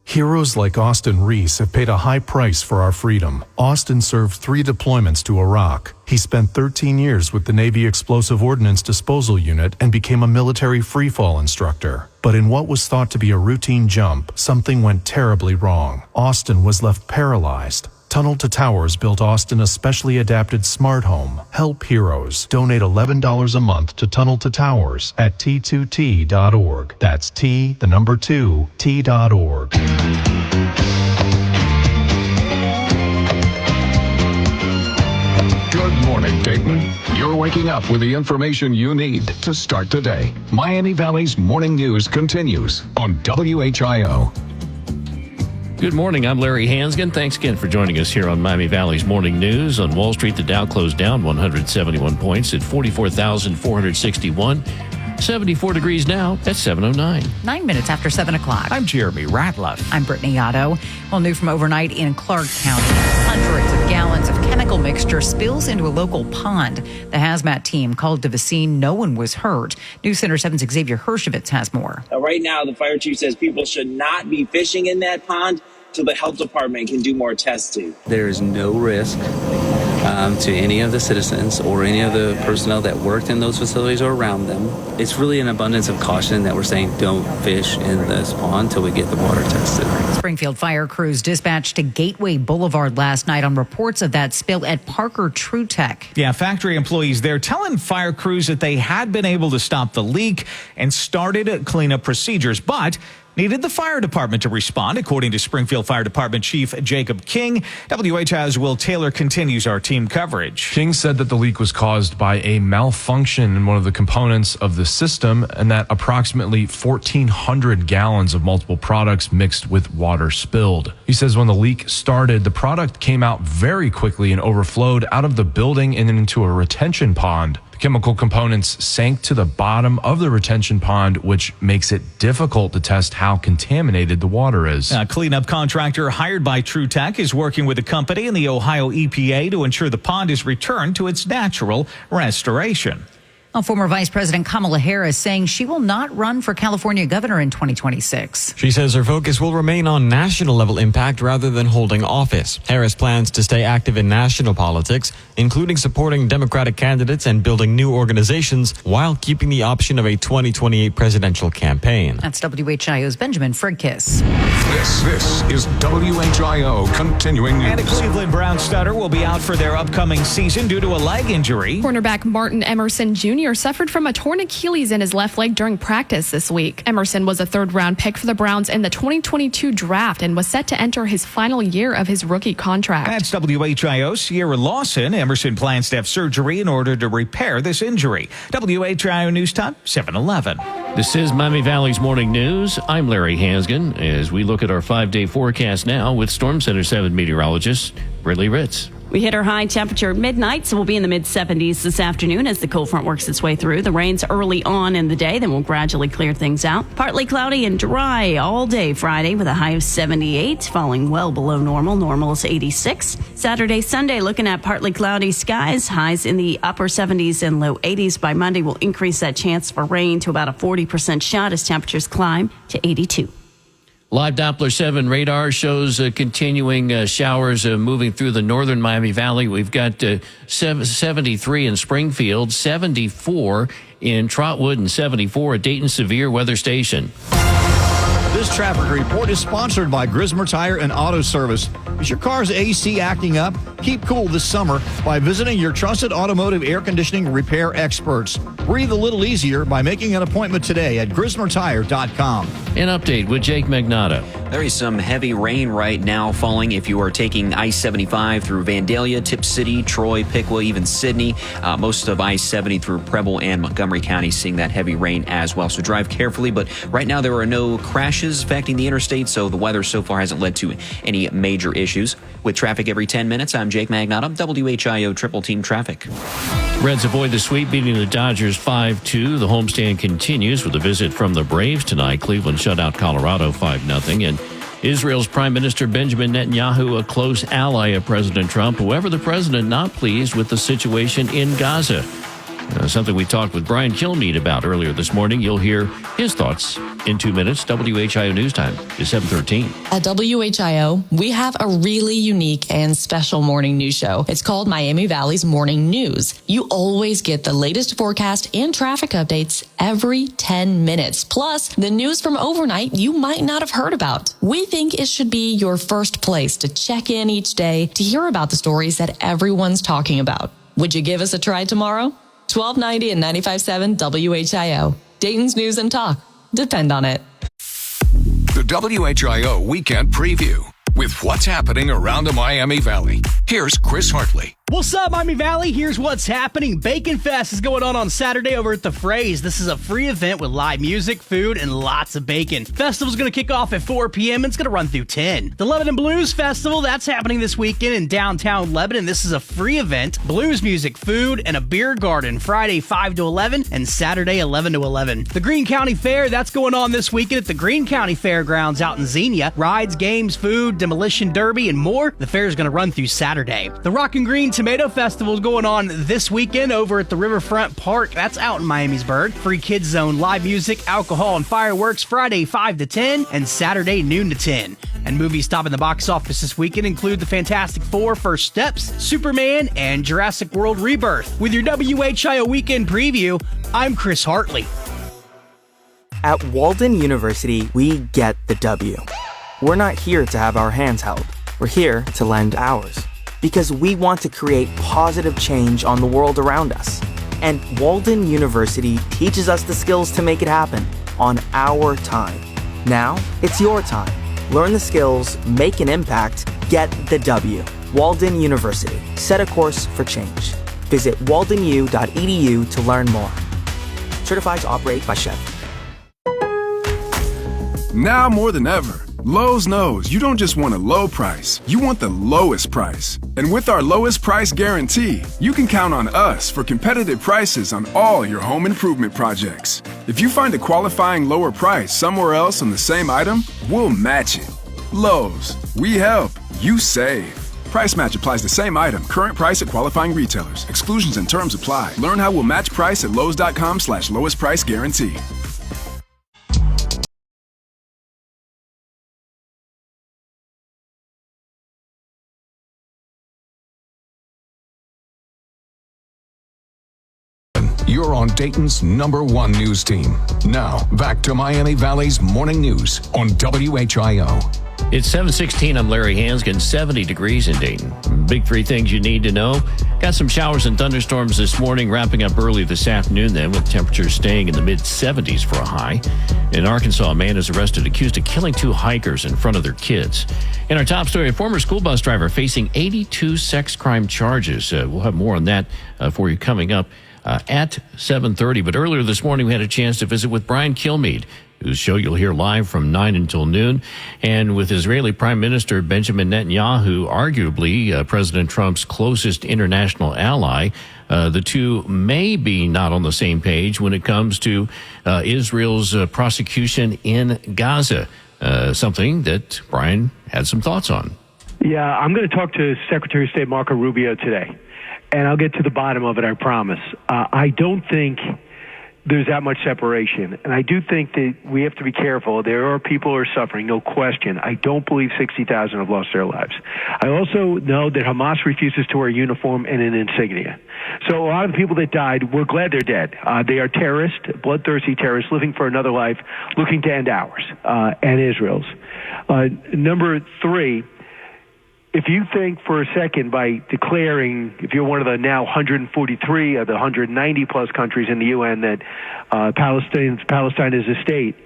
[SPEAKER 14] Heroes like Austin Reese have paid a high price for our freedom. Austin served 3 deployments to Iraq. He spent 13 years with the Navy Explosive Ordnance Disposal Unit and became a military freefall instructor. But in what was thought to be a routine jump, something went terribly wrong. Austin was left paralyzed. Tunnel to Towers built Austin a specially adapted smart home. Help heroes. Donate $11 a month to Tunnel to Towers at T2T.org. That's T2T.org.
[SPEAKER 6] Good morning, Dayton. You're waking up with the information you need to start today. Miami Valley's Morning News continues on WHIO.
[SPEAKER 2] Good morning. I'm Larry Hansgen. Thanks again for joining us here on Miami Valley's Morning News. On Wall Street, the Dow closed down 171 points at 44,461. 74 degrees now at 7:09.
[SPEAKER 11] 9 minutes after 7 o'clock.
[SPEAKER 1] I'm Jeremy Ratliff.
[SPEAKER 11] I'm Brittany Otto. Well, new from overnight in Clark County. Hundreds of gallons of chemical mixture spills into a local pond. The hazmat team called to the scene. No one was hurt. News Center 7's Xavier Hershovitz has more.
[SPEAKER 15] Right now, the fire chief says people should not be fishing in that pond till the health department can do more testing.
[SPEAKER 17] There is no risk to any of the citizens or any of the personnel that worked in those facilities or around them. It's really an abundance of caution that we're saying don't fish in this pond until we get the water tested.
[SPEAKER 11] Springfield fire crews dispatched to Gateway Boulevard last night on reports of that spill at Parker TruTech.
[SPEAKER 1] Yeah, factory employees there telling fire crews that they had been able to stop the leak and started cleanup procedures, but needed the fire department to respond, according to Springfield Fire Department Chief Jacob King. WHIO's Will Taylor continues our team coverage.
[SPEAKER 7] King said that the leak was caused by a malfunction in one of the components of the system and that approximately 1,400 gallons of multiple products mixed with water spilled. He says when the leak started, the product came out very quickly and overflowed out of the building and into a retention pond. The chemical components sank to the bottom of the retention pond, which makes it difficult to test how contaminated the water is.
[SPEAKER 1] A cleanup contractor hired by TruTech is working with the company and the Ohio EPA to ensure the pond is returned to its natural restoration.
[SPEAKER 11] Former Vice President Kamala Harris saying she will not run for California governor in 2026.
[SPEAKER 8] She says her focus will remain on national level impact rather than holding office. Harris plans to stay active in national politics, including supporting Democratic candidates and building new organizations while keeping the option of a 2028 presidential campaign.
[SPEAKER 11] That's WHIO's Benjamin Frigkiss.
[SPEAKER 6] This is WHIO continuing news.
[SPEAKER 1] And a Cleveland Brown stunner will be out for their upcoming season due to a leg injury.
[SPEAKER 9] Cornerback Martin Emerson Jr. suffered from a torn Achilles in his left leg during practice this week. Emerson was a third-round pick for the Browns in the 2022 draft and was set to enter his final year of his rookie contract.
[SPEAKER 1] That's WHIO Sierra Lawson. Emerson plans to have surgery in order to repair this injury. WHIO News Time, 7:11.
[SPEAKER 2] This is Miami Valley's Morning News. I'm Larry Hansgen as we look at our 5-day forecast now with Storm Center 7 meteorologist Brittany Ritz.
[SPEAKER 3] We hit our high temperature at midnight, so we'll be in the mid-70s this afternoon as the cold front works its way through. The rain's early on in the day, then we'll gradually clear things out. Partly cloudy and dry all day Friday with a high of 78, falling well below normal. Normal is 86. Saturday, Sunday, looking at partly cloudy skies. Highs in the upper 70s and low 80s. By Monday, we'll increase that chance for rain to about a 40% shot as temperatures climb to 82.
[SPEAKER 2] Live Doppler 7 radar shows continuing showers moving through the northern Miami Valley. We've got 73 in Springfield, 74 in Trotwood, and 74 at Dayton Severe Weather Station.
[SPEAKER 19] This traffic report is sponsored by Grismer Tire and Auto Service. Is your car's AC acting up? Keep cool this summer by visiting your trusted automotive air conditioning repair experts. Breathe a little easier by making an appointment today at GrismerTire.com.
[SPEAKER 2] An update with Jake Magnotta.
[SPEAKER 5] There is some heavy rain right now falling if you are taking I-75 through Vandalia, Tip City, Troy, Piqua, even Sydney. Most of I-70 through Preble and Montgomery County seeing that heavy rain as well. So drive carefully. But right now there are no crashes affecting the interstate, so the weather so far hasn't led to any major issues. With traffic every 10 minutes, I'm Jake Magnotta, WHIO Triple Team Traffic.
[SPEAKER 2] Reds avoid the sweep, beating the Dodgers 5-2. The homestand continues with a visit from the Braves tonight. Cleveland shut out Colorado 5-0. And Israel's Prime Minister Benjamin Netanyahu, a close ally of President Trump. However, the president not pleased with the situation in Gaza. Something we talked with Brian Kilmeade about earlier this morning. You'll hear his thoughts in 2 minutes. WHIO News Time is 7:13.
[SPEAKER 20] At WHIO, we have a really unique and special morning news show. It's called Miami Valley's Morning News. You always get the latest forecast and traffic updates every 10 minutes. Plus, the news from overnight you might not have heard about. We think it should be your first place to check in each day to hear about the stories that everyone's talking about. Would you give us a try tomorrow? 1290 and 95.7 WHIO. Dayton's News and Talk. Depend on it.
[SPEAKER 6] The WHIO Weekend Preview with what's happening around the Miami Valley. Here's Chris Hartley.
[SPEAKER 21] What's up, Miami Valley? Here's what's happening. Bacon Fest is going on Saturday over at The Phrase. This is a free event with live music, food, and lots of bacon. Festival's going to kick off at 4 p.m. and it's going to run through 10. The Lebanon Blues Festival, that's happening this weekend in downtown Lebanon. This is a free event. Blues music, food, and a beer garden. Friday 5 to 11 and Saturday 11 to 11. The Greene County Fair, that's going on this weekend at the Greene County Fairgrounds out in Xenia. Rides, games, food, demolition derby, and more. The fair is going to run through Saturday. The Rock and Green Tomato Festival is going on this weekend over at the Riverfront Park. That's out in Miamisburg. Free kids zone, live music, alcohol, and fireworks Friday 5 to 10 and Saturday noon to 10. And movies topping the box office this weekend include The Fantastic Four, First Steps, Superman, and Jurassic World Rebirth. With your WHIO Weekend Preview, I'm Chris Hartley.
[SPEAKER 23] At Walden University, we get the W. We're not here to have our hands held. We're here to lend ours. Because we want to create positive change on the world around us. And Walden University teaches us the skills to make it happen on our time. Now, it's your time. Learn the skills, make an impact, get the W. Walden University. Set a course for change. Visit waldenu.edu to learn more. Certified to operate by Chef.
[SPEAKER 6] Now more than ever,
[SPEAKER 10] Lowe's knows you don't just want a low price, you want the lowest price. And with our lowest price guarantee, you can count on us for competitive prices on all your home improvement projects. If you find a qualifying lower price somewhere else on the same item, we'll match it. Lowe's, we help, you save. Price match applies to same item. Current price at qualifying retailers. Exclusions and terms apply. Learn how we'll match price at Lowes.com/lowest price guarantee.
[SPEAKER 6] You're on Dayton's #1 news team. Now, back to Miami Valley's morning news on WHIO.
[SPEAKER 2] It's 7:16. I'm Larry Hanskin. 70 degrees in Dayton. Big three things you need to know. Got some showers and thunderstorms this morning, wrapping up early this afternoon then, with temperatures staying in the mid-70s for a high. In Arkansas, a man is arrested accused of killing 2 hikers in front of their kids. In our top story, a former school bus driver facing 82 sex crime charges. We'll have more on that for you coming up at 7:30. But earlier this morning, we had a chance to visit with Brian Kilmeade, whose show you'll hear live from 9 until noon, and with Israeli Prime Minister Benjamin Netanyahu, arguably President Trump's closest international ally. The two may be not on the same page when it comes to Israel's prosecution in Gaza, something that Brian had some thoughts on.
[SPEAKER 16] Yeah, I'm going to talk to Secretary of State Marco Rubio today, and I'll get to the bottom of it, I promise. I don't think there's that much separation. And I do think that we have to be careful. There are people who are suffering, no question. I don't believe 60,000 have lost their lives. I also know that Hamas refuses to wear a uniform and an insignia. So a lot of the people that died, we're glad they're dead. They are terrorists, bloodthirsty terrorists, living for another life, looking to end ours and Israel's. Number 3, if you think for a second by declaring, if you're one of the now 143 of the 190 plus countries in the UN that Palestine is a state,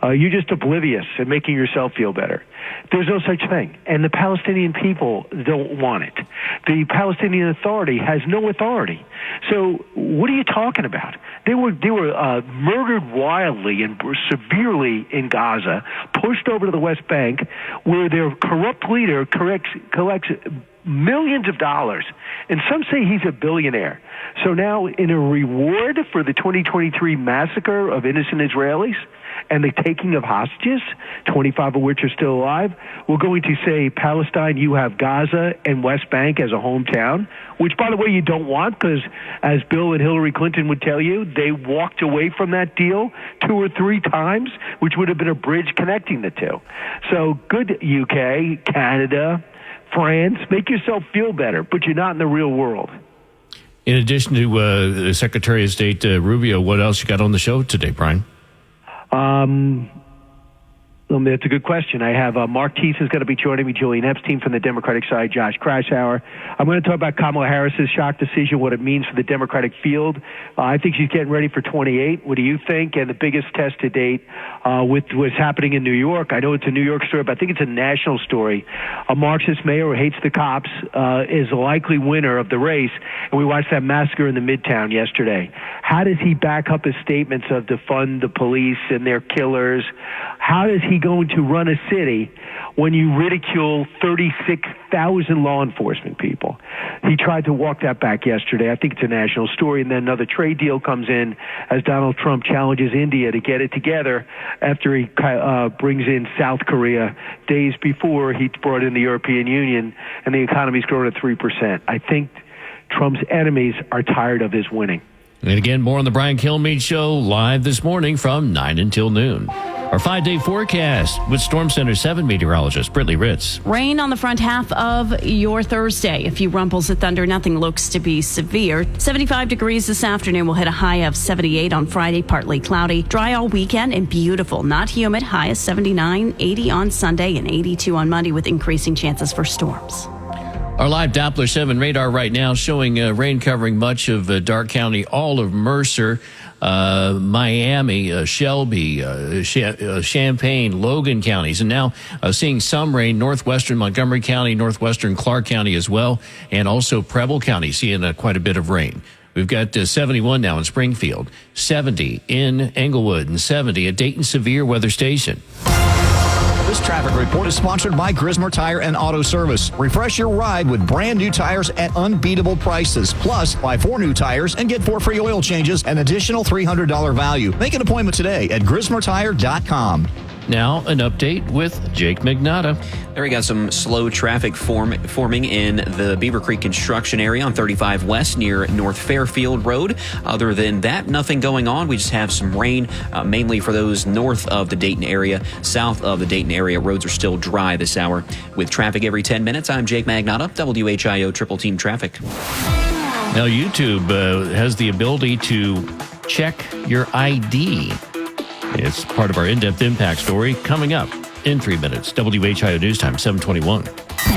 [SPEAKER 16] you're just oblivious and making yourself feel better. There's no such thing. And the Palestinian people don't want it. The Palestinian Authority has no authority. So what are you talking about? They were murdered wildly and severely in Gaza, pushed over to the West Bank, where their corrupt leader collects millions of dollars, and some say he's a billionaire. So now, in a reward for the 2023 massacre of innocent Israelis and the taking of hostages, 25 of which are still alive, we're going to say, Palestine, you have Gaza and West Bank as a hometown, which, by the way, you don't want, because as Bill and Hillary Clinton would tell you, they walked away from that deal 2 or 3 times, which would have been a bridge connecting the two. So good, UK, Canada, France, make yourself feel better, but you're not in the real world.
[SPEAKER 2] In addition to Secretary of State Rubio, what else you got on the show today, Brian?
[SPEAKER 16] That's a good question. I have Mark Teese is going to be joining me, Julian Epstein from the Democratic side, Josh Krashauer. I'm going to talk about Kamala Harris's shock decision, what it means for the Democratic field. I think she's getting ready for 28. What do you think? And the biggest test to date with what's happening in New York. I know it's a New York story, but I think it's a national story. A Marxist mayor who hates the cops is a likely winner of the race. And we watched that massacre in the Midtown yesterday. How does he back up his statements of defund the police and their killers? How is he going to run a city when you ridicule 36,000 law enforcement people? He tried to walk that back yesterday. I think it's a national story. And then another trade deal comes in as Donald Trump challenges India to get it together after he brings in South Korea days before he brought in the European Union, and the economy's growing at 3%. I think Trump's enemies are tired of his winning.
[SPEAKER 2] And again, more on the Brian Kilmeade Show live this morning from 9 until noon. Our 5-day forecast with Storm Center 7 meteorologist Brittany Ritz.
[SPEAKER 3] Rain on the front half of your Thursday. A few rumples of thunder. Nothing looks to be severe. 75 degrees this afternoon. We'll hit a high of 78 on Friday. Partly cloudy. Dry all weekend and beautiful. Not humid. High of 79, 80 on Sunday, and 82 on Monday with increasing chances for storms.
[SPEAKER 2] Our live Doppler 7 radar right now showing rain covering much of Darke County, all of Mercer, Miami, Shelby, Champaign, Logan counties, and now seeing some rain northwestern Montgomery County, northwestern Clark County as well, and also Preble County seeing quite a bit of rain. We've got 71 now in Springfield, 70 in Englewood, and 70 at Dayton Severe Weather Station.
[SPEAKER 19] This traffic report is sponsored by Grismer Tire and Auto Service. Refresh your ride with brand new tires at unbeatable prices. Plus, buy 4 new tires and get 4 free oil changes, an additional $300 value. Make an appointment today at GrismerTire.com.
[SPEAKER 2] Now, an update with Jake Magnotta.
[SPEAKER 5] There we got some slow traffic forming in the Beaver Creek construction area on 35 West near North Fairfield Road. Other than that, nothing going on. We just have some rain, mainly for those north of the Dayton area. South of the Dayton area, roads are still dry this hour. With traffic every 10 minutes, I'm Jake Magnotta, WHIO Triple Team Traffic.
[SPEAKER 2] Now, YouTube has the ability to check your ID. It's part of our in-depth impact story coming up in 3 minutes. WHIO News Time, 7:21.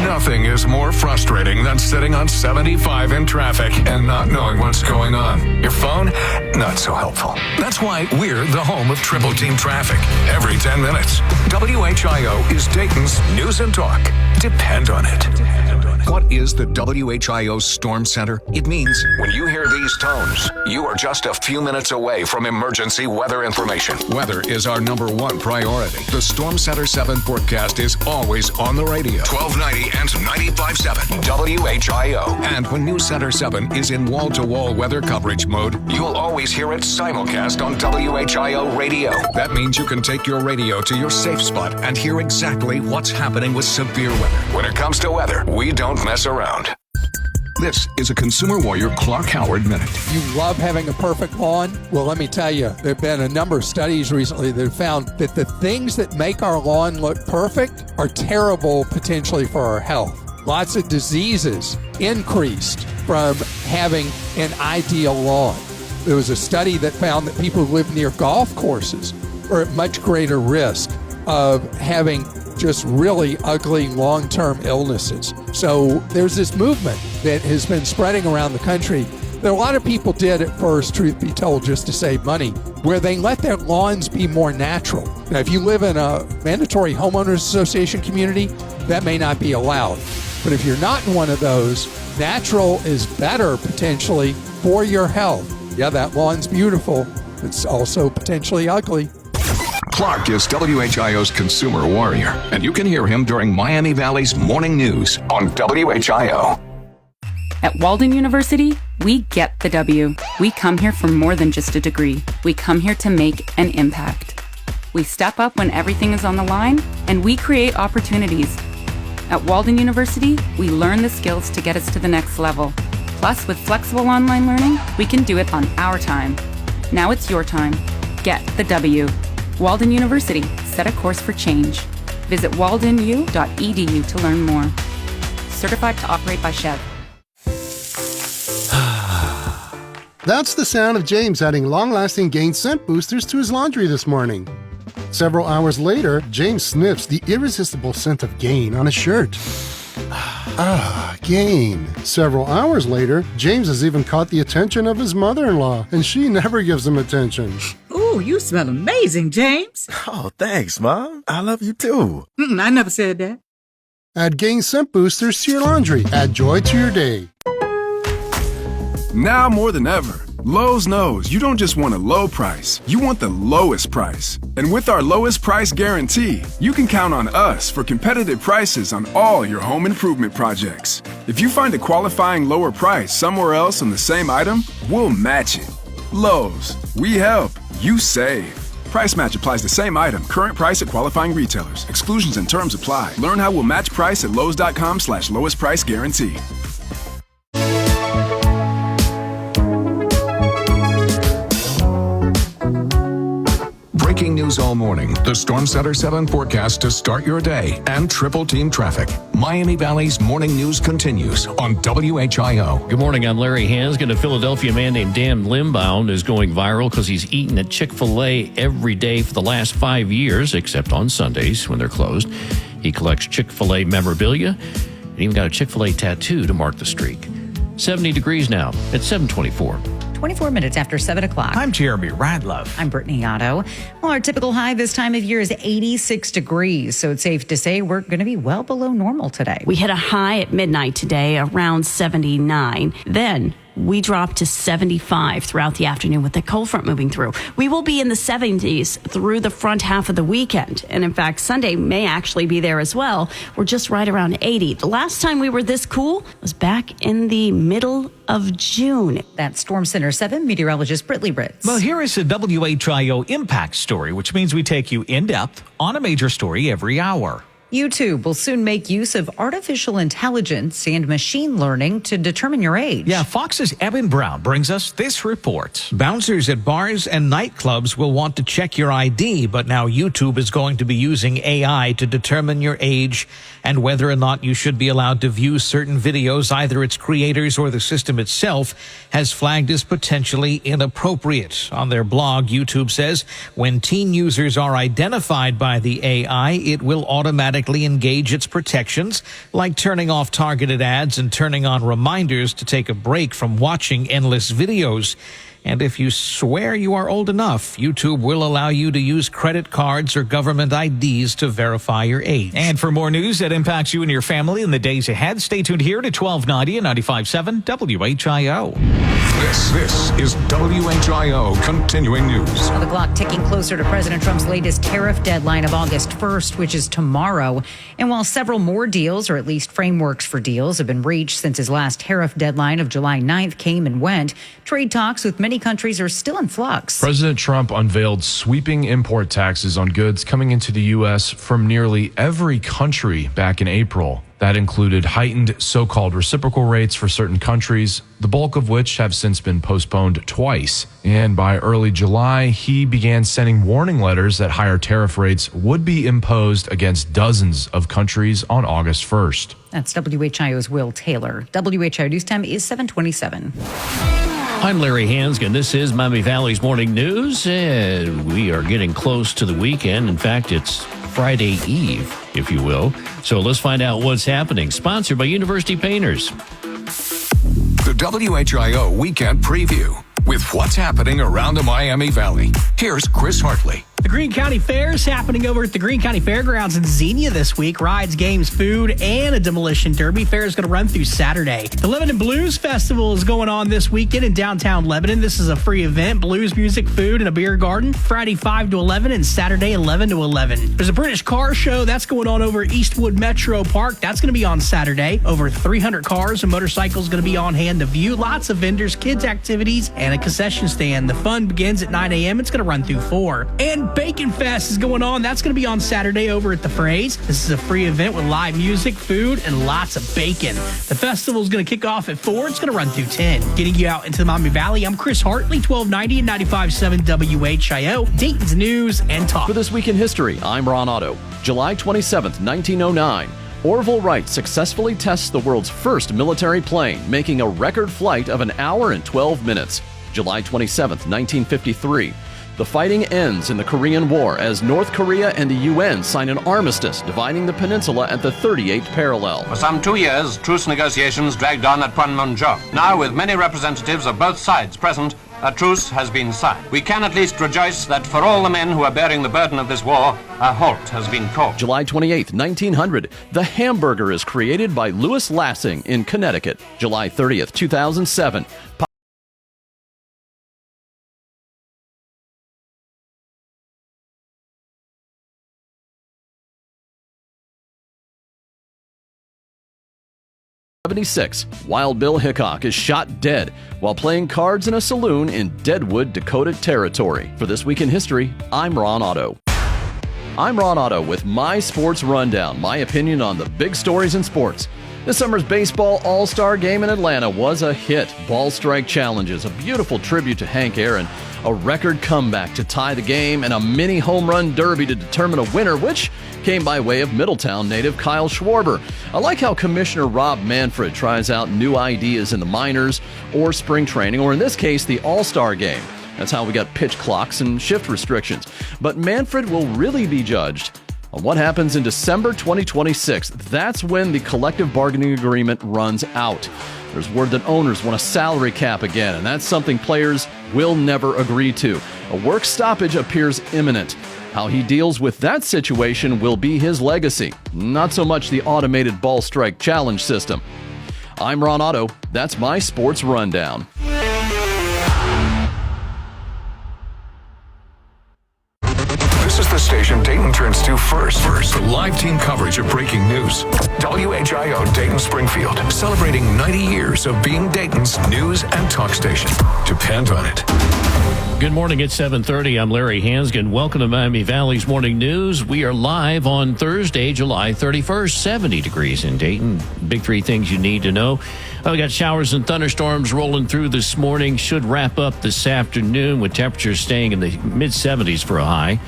[SPEAKER 6] Nothing is more frustrating than sitting on 75 in traffic and not knowing what's going on. Your phone, not so helpful. That's why we're the home of Triple Team Traffic. Every 10 minutes, WHIO is Dayton's news and talk. Depend on it. What is the WHIO Storm Center? It means when you hear these tones, you are just a few minutes away from emergency weather information. Weather is our #1 priority. The Storm Center 7 forecast is always on the radio. 1290 and 95.7 WHIO. And when News Center 7 is in wall-to-wall weather coverage mode, you'll always hear it simulcast on WHIO radio. That means you can take your radio to your safe spot and hear exactly what's happening with severe weather. When it comes to weather, we don't mess around. This is a Consumer Warrior Clark Howard Minute.
[SPEAKER 4] You love having a perfect lawn? Well, let me tell you, there have been a number of studies recently that have found that the things that make our lawn look perfect are terrible potentially for our health. Lots of diseases increased from having an ideal lawn. There was a study that found that people who live near golf courses are at much greater risk of having just really ugly long-term illnesses. So there's this movement that has been spreading around the country that a lot of people did at first, truth be told, just to save money, where they let their lawns be more natural. Now, if you live in a mandatory homeowners association community, that may not be allowed. But if you're not in one of those, natural is better potentially for your health. Yeah, that lawn's beautiful. It's also potentially ugly.
[SPEAKER 6] Clark is WHIO's Consumer Warrior, and you can hear him during Miami Valley's Morning News on WHIO.
[SPEAKER 18] At Walden University, we get the W. We come here for more than just a degree. We come here to make an impact. We step up when everything is on the line, and we create opportunities. At Walden University, we learn the skills to get us to the next level. Plus, with flexible online learning, we can do it on our time. Now it's your time. Get the W. Walden University, set a course for change. Visit waldenu.edu to learn more. Certified to operate by Chev.
[SPEAKER 22] That's the sound of James adding long-lasting Gain scent boosters to his laundry this morning. Several hours later, James sniffs the irresistible scent of Gain on his shirt. Gain. Several hours later, James has even caught the attention of his mother-in-law, and she never gives him attention.
[SPEAKER 24] Ooh, you smell amazing, James.
[SPEAKER 12] Oh, thanks, Mom. I love you too.
[SPEAKER 24] I never said that.
[SPEAKER 22] Add Gain scent boosters to your laundry. Add joy to your day.
[SPEAKER 10] Now more than ever, Lowe's knows you don't just want a low price, you want the lowest price. And with our lowest price guarantee, you can count on us for competitive prices on all your home improvement projects. If you find a qualifying lower price somewhere else on the same item, we'll match it. Lowe's, we help, you save. Price match applies to same item, current price at qualifying retailers. Exclusions and terms apply. Learn how we'll match price at lowes.com/lowest price guarantee.
[SPEAKER 6] Breaking news all morning. The Storm Center 7 forecast to start your day and Triple Team Traffic. Miami Valley's morning news continues on WHIO.
[SPEAKER 2] Good morning. I'm Larry Hansgen. A Philadelphia man named Dan Limbaum is going viral because he's eaten at Chick-fil-A every day for the last 5 years, except on Sundays when they're closed. He collects Chick-fil-A memorabilia and even got a Chick-fil-A tattoo to mark the streak. 70 degrees now at 7:24.
[SPEAKER 11] 24 minutes after 7 o'clock.
[SPEAKER 1] I'm Jeremy Radlove.
[SPEAKER 11] I'm Brittany Otto. Well, our typical high this time of year is 86 degrees, so it's safe to say we're going to be well below normal today.
[SPEAKER 3] We hit a high at midnight today, around 79. Then we dropped to 75 throughout the afternoon with the cold front moving through. We will be in the 70s through the front half of the weekend. And in fact, Sunday may actually be there as well. We're just right around 80. The last time we were this cool was back in the middle of June.
[SPEAKER 11] That's Storm Center 7 meteorologist Britley Ritz.
[SPEAKER 1] Well, here is a WHIO impact story, which means we take you in depth on a major story every hour.
[SPEAKER 11] YouTube will soon make use of artificial intelligence and machine learning to determine your age.
[SPEAKER 1] Yeah, Fox's Evan Brown brings us this report.
[SPEAKER 13] Bouncers at bars and nightclubs will want to check your ID, but now YouTube is going to be using AI to determine your age and whether or not you should be allowed to view certain videos. Either its creators or the system itself has flagged as potentially inappropriate. On their blog, YouTube says when teen users are identified by the AI, it will automatically engage its protections, like turning off targeted ads and turning on reminders to take a break from watching endless videos. And if you swear you are old enough, YouTube will allow you to use credit cards or government IDs to verify your age.
[SPEAKER 1] And for more news that impacts you and your family in the days ahead, stay tuned here to 1290 and 95.7 WHIO.
[SPEAKER 6] This is WHIO Continuing News.
[SPEAKER 11] The clock ticking closer to President Trump's latest tariff deadline of August 1st, which is tomorrow. And while several more deals, or at least frameworks for deals, have been reached since his last tariff deadline of July 9th came and went, trade talks with many countries are still in flux.
[SPEAKER 7] President Trump unveiled sweeping import taxes on goods coming into the U.S. from nearly every country back in April. That included heightened so-called reciprocal rates for certain countries, the bulk of which have since been postponed twice. And by early July, he began sending warning letters that higher tariff rates would be imposed against dozens of countries on August 1st.
[SPEAKER 11] That's WHIO's Will Taylor. WHIO News Time is 7:27.
[SPEAKER 2] I'm Larry Hansgen. This is Miami Valley's Morning News, and we are getting close to the weekend. In fact, it's Friday Eve, if you will. So let's find out what's happening. Sponsored by University Painters.
[SPEAKER 6] The WHIO Weekend Preview with what's happening around the Miami Valley. Here's Chris Hartley.
[SPEAKER 21] The Greene County Fair is happening over at the Greene County Fairgrounds in Xenia this week. Rides, games, food, and a demolition derby. Fair is going to run through Saturday. The Lebanon Blues Festival is going on this weekend in downtown Lebanon. This is a free event. Blues music, food, and a beer garden. Friday 5 to 11 and Saturday 11 to 11. There's a British car show that's going on over at Eastwood Metro Park. That's going to be on Saturday. Over 300 cars and motorcycles going to be on hand to view. Lots of vendors, kids activities, and a concession stand. The fun begins at 9 a.m. It's going to run through 4. And Bacon Fest is going on. That's going to be on Saturday over at the Phrase. This is a free event with live music, food, and lots of bacon. The festival is going to kick off at 4. It's going to run through 10. Getting you out into the Miami Valley, I'm Chris Hartley, 1290 and 95.7 WHIO, Dayton's News and Talk.
[SPEAKER 14] For this week in history, I'm Ron Otto. July 27th, 1909. Orville Wright successfully tests the world's first military plane, making a record flight of 1 hour and 12 minutes. July 27th, 1953. The fighting ends in the Korean War as North Korea and the UN sign an armistice dividing the peninsula at the 38th parallel.
[SPEAKER 15] For some 2 years, truce negotiations dragged on at Panmunjom. Now, with many representatives of both sides present, a truce has been signed. We can at least rejoice that for all the men who are bearing the burden of this war, a halt has been called.
[SPEAKER 14] July 28th, 1900, the hamburger is created by Louis Lassing in Connecticut. July 30th, 2007, Wild Bill Hickok is shot dead while playing cards in a saloon in Deadwood, Dakota Territory. For This Week in History, I'm Ron Otto. I'm Ron Otto with my Sports Rundown, my opinion on the big stories in sports. This summer's baseball all-star game in Atlanta was a hit. Ball strike challenges, a beautiful tribute to Hank Aaron, a record comeback to tie the game, and a mini home run derby to determine a winner, which came by way of Middletown native Kyle Schwarber. I like how Commissioner Rob Manfred tries out new ideas in the minors or spring training, or in this case, the all-star game. That's how we got pitch clocks and shift restrictions. But Manfred will really be judged on what happens in December 2026. That's when the collective bargaining agreement runs out. There's word that owners want a salary cap again, and that's something players will never agree to. A work stoppage appears imminent. How he deals with that situation will be his legacy, not so much the automated ball strike challenge system. I'm Ron Otto. That's my sports rundown.
[SPEAKER 6] This is the station Dayton turns to first for live team coverage of breaking news. WHIO Dayton Springfield, celebrating 90 years of being Dayton's news and talk station. Depend on it.
[SPEAKER 2] Good morning at 7:30. I'm Larry Hansgen. Welcome to Miami Valley's Morning News. We are live on Thursday, July 31st, 70 degrees in Dayton. Big three things you need to know. We got showers and thunderstorms rolling through this morning. Should wrap up this afternoon with temperatures staying in the mid-70s for a high.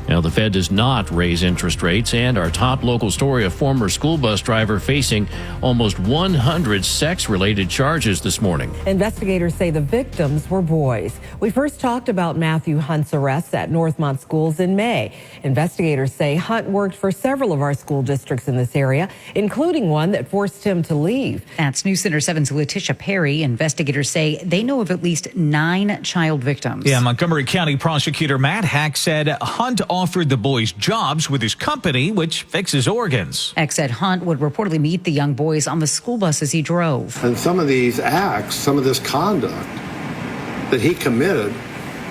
[SPEAKER 2] Now, the Fed does not raise interest rates, and our top local story, a former school bus driver facing almost 100 sex-related charges this morning.
[SPEAKER 8] Investigators say the victims were boys. We first talked about Matthew Hunt's arrests at Northmont schools in May. Investigators say Hunt worked for several of our school districts in this area, including one that forced him to leave.
[SPEAKER 11] That's News Center 7's Letitia Perry. Investigators say they know of at least 9 child victims.
[SPEAKER 1] Yeah, Montgomery County prosecutor Matt Hack said Hunt offered the boys jobs with his company, which fixes organs.
[SPEAKER 11] Hack said Hunt would reportedly meet the young boys on the school buses he drove.
[SPEAKER 9] And some of these acts, some of this conduct that he committed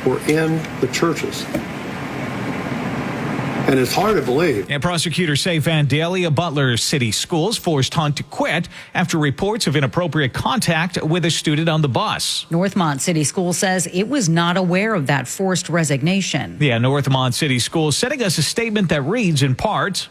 [SPEAKER 9] were in the churches. And it's hard to believe.
[SPEAKER 1] And prosecutors say Vandalia Butler City Schools forced Hunt to quit after reports of inappropriate contact with a student on the bus.
[SPEAKER 11] Northmont City Schools says it was not aware of that forced resignation.
[SPEAKER 1] Yeah, Northmont City Schools sending us a statement that reads in part,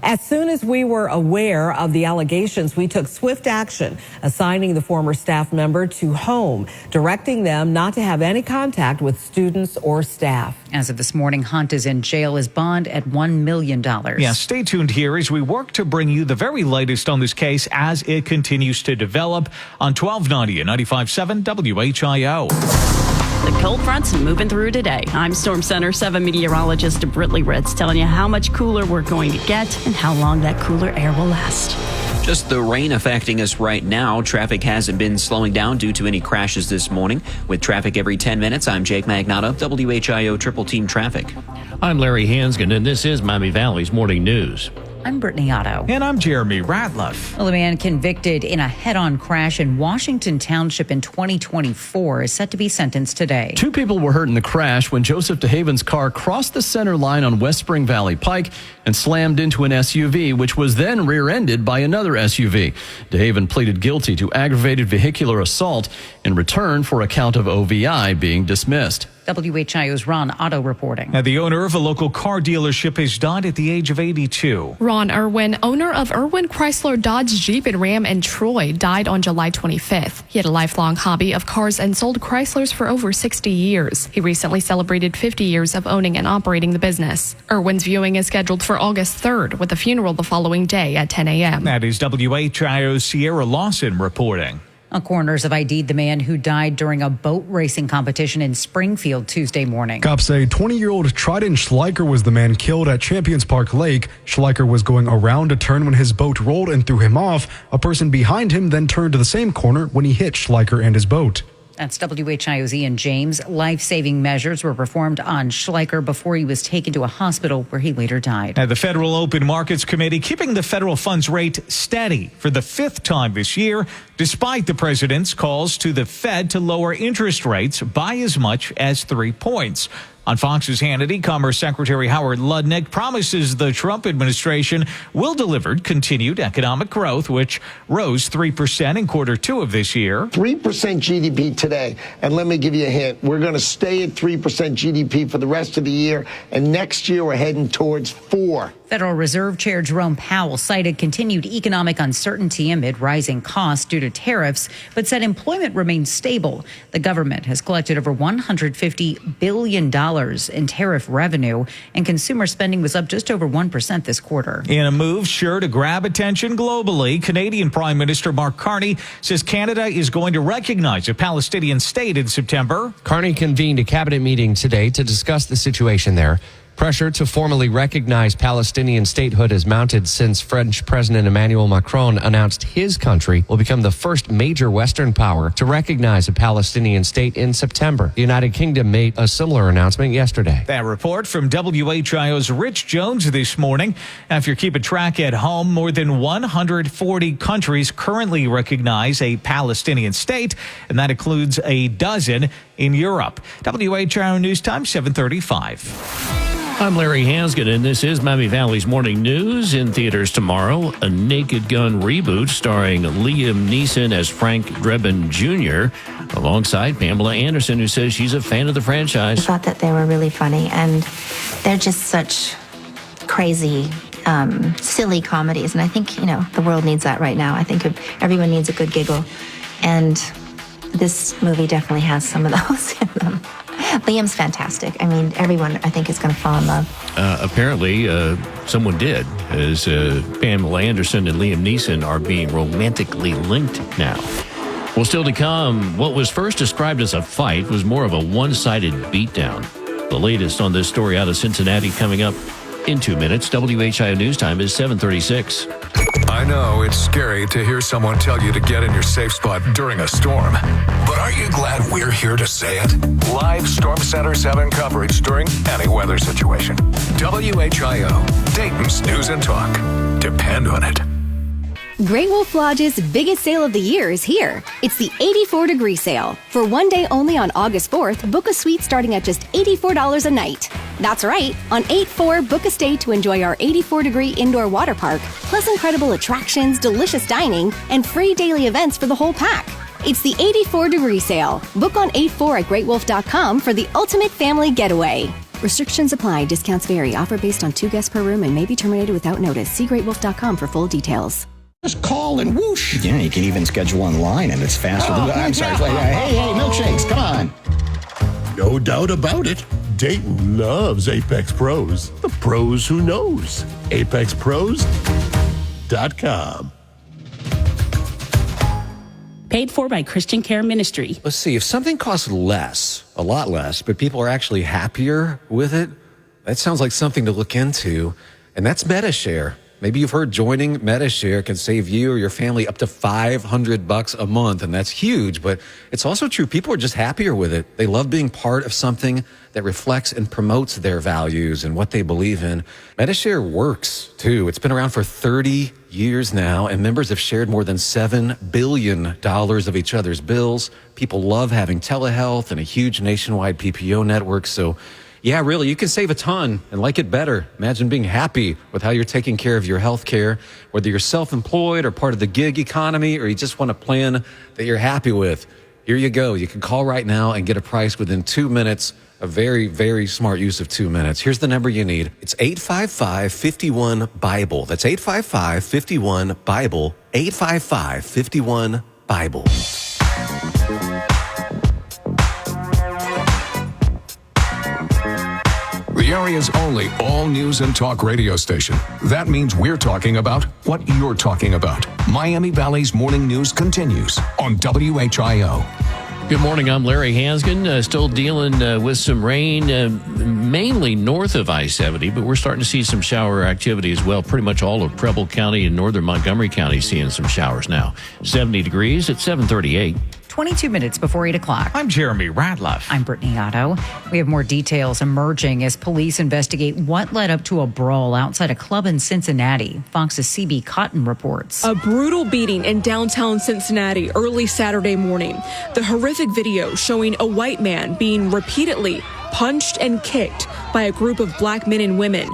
[SPEAKER 8] as soon as we were aware of the allegations, we took swift action, assigning the former staff member to home, directing them not to have any contact with students or staff.
[SPEAKER 11] As of this morning, Hunt is in jail. His bond at $1 million.
[SPEAKER 1] Yeah, stay tuned here as we work to bring you the very latest on this case as it continues to develop on 1290 and 95.7 WHIO.
[SPEAKER 3] The cold front's moving through today. I'm Storm Center 7 meteorologist Britley Ritz telling you how much cooler we're going to get and how long that cooler air will last.
[SPEAKER 5] Just the rain affecting us right now. Traffic hasn't been slowing down due to any crashes this morning. With traffic every 10 minutes, I'm Jake Magnato, WHIO Triple Team Traffic.
[SPEAKER 2] I'm Larry Hansgen, and this is Miami Valley's Morning News.
[SPEAKER 11] I'm Brittany Otto.
[SPEAKER 1] And I'm Jeremy Ratliff.
[SPEAKER 11] Well, a man convicted in a head-on crash in Washington Township in 2024 is set to be sentenced today.
[SPEAKER 14] 2 people were hurt in the crash when Joseph DeHaven's car crossed the center line on West Spring Valley Pike and slammed into an SUV, which was then rear-ended by another SUV. DeHaven pleaded guilty to aggravated vehicular assault in return for a count of OVI being dismissed.
[SPEAKER 11] WHIO's Ron Otto reporting.
[SPEAKER 1] Now, the owner of a local car dealership has died at the age of 82.
[SPEAKER 17] Ron Irwin, owner of Irwin Chrysler Dodge Jeep and Ram in Troy, died on July 25th. He had a lifelong hobby of cars and sold Chryslers for over 60 years. He recently celebrated 50 years of owning and operating the business. Irwin's viewing is scheduled for August 3rd, with a funeral the following day at 10 a.m.
[SPEAKER 1] That is WHIO's Sierra Lawson reporting.
[SPEAKER 11] Coroners have ID'd the man who died during a boat racing competition in Springfield Tuesday morning.
[SPEAKER 20] Cops say 20-year-old Trident Schleicher was the man killed at Champions Park Lake. Schleicher was going around a turn when his boat rolled and threw him off. A person behind him then turned to the same corner when he hit Schleicher and his boat.
[SPEAKER 11] That's WHIO's Ian James. Life-saving measures were performed on Schleicher before he was taken to a hospital where he later died.
[SPEAKER 1] Now, the Federal Open Markets Committee keeping the federal funds rate steady for the 5th time this year, despite the president's calls to the Fed to lower interest rates by as much as 3 points. On Fox's Hannity, Commerce Secretary Howard Lutnick promises the Trump administration will deliver continued economic growth, which rose 3% in Q2 of this year.
[SPEAKER 25] 3% GDP today. And let me give you a hint. We're going to stay at 3% GDP for the rest of the year. And next year, we're heading towards 4%.
[SPEAKER 11] Federal Reserve Chair Jerome Powell cited continued economic uncertainty amid rising costs due to tariffs, but said employment remains stable. The government has collected over $150 billion in tariff revenue, and consumer spending was up just over 1% this quarter.
[SPEAKER 1] In a move sure to grab attention globally, Canadian Prime Minister Mark Carney says Canada is going to recognize a Palestinian state in September.
[SPEAKER 26] Carney convened a cabinet meeting today to discuss the situation there.
[SPEAKER 4] Pressure to formally recognize Palestinian statehood has mounted since French President Emmanuel Macron announced his country will become the first major Western power to recognize a Palestinian state in September. The United Kingdom made a similar announcement yesterday.
[SPEAKER 1] That report from WHIO's Rich Jones this morning. Now, if you're keeping track at home, more than 140 countries currently recognize a Palestinian state, and that includes a dozen in Europe. WHIO News Time, 7:35.
[SPEAKER 2] I'm Larry Hansgen, and this is Miami Valley's Morning News. In theaters tomorrow, a Naked Gun reboot starring Liam Neeson as Frank Drebin Jr., alongside Pamela Anderson, who says she's a fan of the franchise.
[SPEAKER 16] I thought that they were really funny, and they're just such crazy, silly comedies. And I think, the world needs that right now. I think everyone needs a good giggle. And this movie definitely has some of those in them. Liam's fantastic. I mean, everyone, I think, is going to fall in love.
[SPEAKER 2] Apparently, someone did, as Pamela Anderson and Liam Neeson are being romantically linked now. Well, still to come, what was first described as a fight was more of a one-sided beatdown. The latest on this story out of Cincinnati coming up in 2 minutes. WHIO News Time is 7:36.
[SPEAKER 6] I know it's scary to hear someone tell you to get in your safe spot during a storm, but aren't you glad we're here to say it? Live Storm Center 7 coverage during any weather situation. WHIO, Dayton's News and Talk. Depend on it.
[SPEAKER 18] Great Wolf Lodge's biggest sale of the year is here. It's the 84-degree sale. For one day only on August 4th, book a suite starting at just $84 a night. That's right. On 8/4, book a stay to enjoy our 84-degree indoor water park, plus incredible attractions, delicious dining, and free daily events for the whole pack. It's the 84-degree sale. Book on 8/4 at greatwolf.com for the ultimate family getaway. Restrictions apply. Discounts vary. Offer based on 2 guests per room and may be terminated without notice. See greatwolf.com for full details.
[SPEAKER 19] Just call and whoosh. Yeah, you can even schedule online and it's faster than... I'm sorry. Hey, milkshakes, come on.
[SPEAKER 23] No doubt about it. Dayton loves Apex Pros. The pros who knows. ApexPros.com.
[SPEAKER 26] Paid for by Christian Care Ministry.
[SPEAKER 27] Let's see, if something costs less, a lot less, but people are actually happier with it, that sounds like something to look into, and that's MediShare. Maybe you've heard joining MediShare can save you or your family up to $500 a month, and that's huge, but it's also true. People are just happier with it. They love being part of something that reflects and promotes their values and what they believe in. MediShare works, too. It's been around for 30 years now, and members have shared more than $7 billion of each other's bills. People love having telehealth and a huge nationwide PPO network, so yeah, really, you can save a ton and like it better. Imagine being happy with how you're taking care of your health care, whether you're self-employed or part of the gig economy, or you just want a plan that you're happy with. Here you go. You can call right now and get a price within 2 minutes. A very, very smart use of 2 minutes. Here's the number you need. It's 855-51-BIBLE. That's 855-51-BIBLE. 855-51-BIBLE.
[SPEAKER 6] The area's only all-news and talk radio station. That means we're talking about what you're talking about. Miami Valley's morning news continues on WHIO.
[SPEAKER 2] Good morning, I'm Larry Hansgen. Still dealing with some rain, mainly north of I-70, but we're starting to see some shower activity as well. Pretty much all of Preble County and northern Montgomery County seeing some showers now. 70 degrees at 7:38.
[SPEAKER 11] 22 minutes before 8 o'clock.
[SPEAKER 1] I'm Jeremy Radloff.
[SPEAKER 11] I'm Brittany Otto. We have more details emerging as police investigate what led up to a brawl outside a club in Cincinnati. Fox's CB Cotton reports.
[SPEAKER 28] A brutal beating in downtown Cincinnati early Saturday morning. The horrific video showing a white man being repeatedly punched and kicked by a group of black men and women.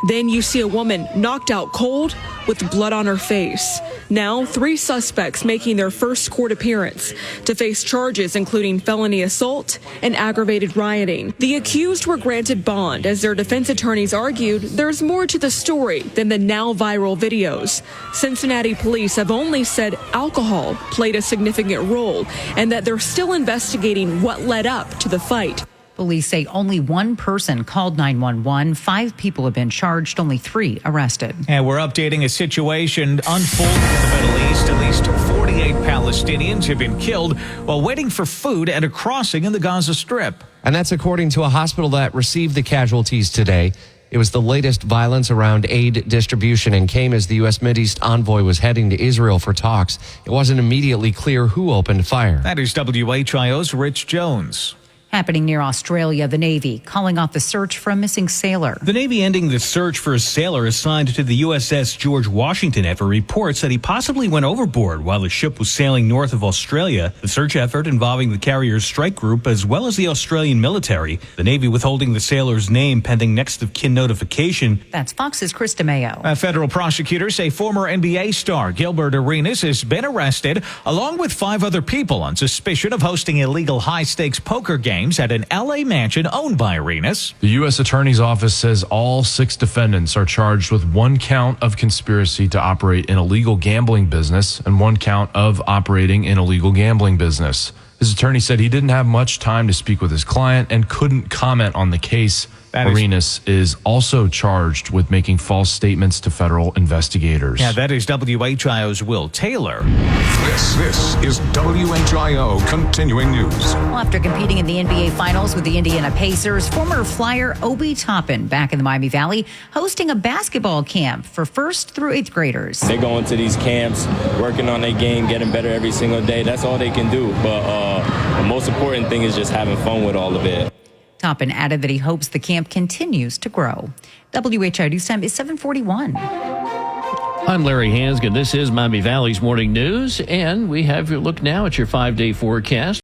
[SPEAKER 28] Then you see a woman knocked out cold with blood on her face. Now, 3 suspects making their first court appearance to face charges including felony assault and aggravated rioting. The accused were granted bond as their defense attorneys argued there's more to the story than the now viral videos. Cincinnati police have only said alcohol played a significant role and that they're still investigating what led up to the fight.
[SPEAKER 11] Police say only 1 person called 911. 5 people have been charged, only 3 arrested.
[SPEAKER 1] And we're updating a situation unfolding in the Middle East. At least 48 Palestinians have been killed while waiting for food at a crossing in the Gaza Strip.
[SPEAKER 4] And that's according to a hospital that received the casualties today. It was the latest violence around aid distribution and came as the U.S. Mideast envoy was heading to Israel for talks. It wasn't immediately clear who opened fire.
[SPEAKER 1] That is WHIO's Rich Jones.
[SPEAKER 11] Happening near Australia, the Navy calling off the search for a missing sailor.
[SPEAKER 7] The Navy ending the search for a sailor assigned to the USS George Washington after reports that he possibly went overboard while the ship was sailing north of Australia. The search effort involving the carrier's strike group as well as the Australian military. The Navy withholding the sailor's name pending next of kin notification.
[SPEAKER 11] That's Fox's Chris DeMayo.
[SPEAKER 1] Federal prosecutors say former NBA star Gilbert Arenas has been arrested along with 5 other people on suspicion of hosting illegal high-stakes poker games at an L.A. mansion owned by Arenas.
[SPEAKER 10] The U.S. Attorney's Office says all 6 defendants are charged with 1 count of conspiracy to operate an illegal gambling business and 1 count of operating an illegal gambling business. His attorney said he didn't have much time to speak with his client and couldn't comment on the case. Arenas is also charged with making false statements to federal investigators.
[SPEAKER 1] Yeah, that is WHIO's Will Taylor.
[SPEAKER 6] This is WHIO Continuing News.
[SPEAKER 11] Well, after competing in the NBA Finals with the Indiana Pacers, former Flyer Obi Toppin back in the Miami Valley hosting a basketball camp for 1st through 8th graders.
[SPEAKER 12] They go into these camps, working on their game, getting better every single day. That's all they can do. But the most important thing is just having fun with all of it.
[SPEAKER 11] Toppin added that he hopes the camp continues to grow. WHIO News Time is 7:41.
[SPEAKER 2] I'm Larry Hansgen. This is Miami Valley's Morning News, and we have your look now at your 5-day forecast.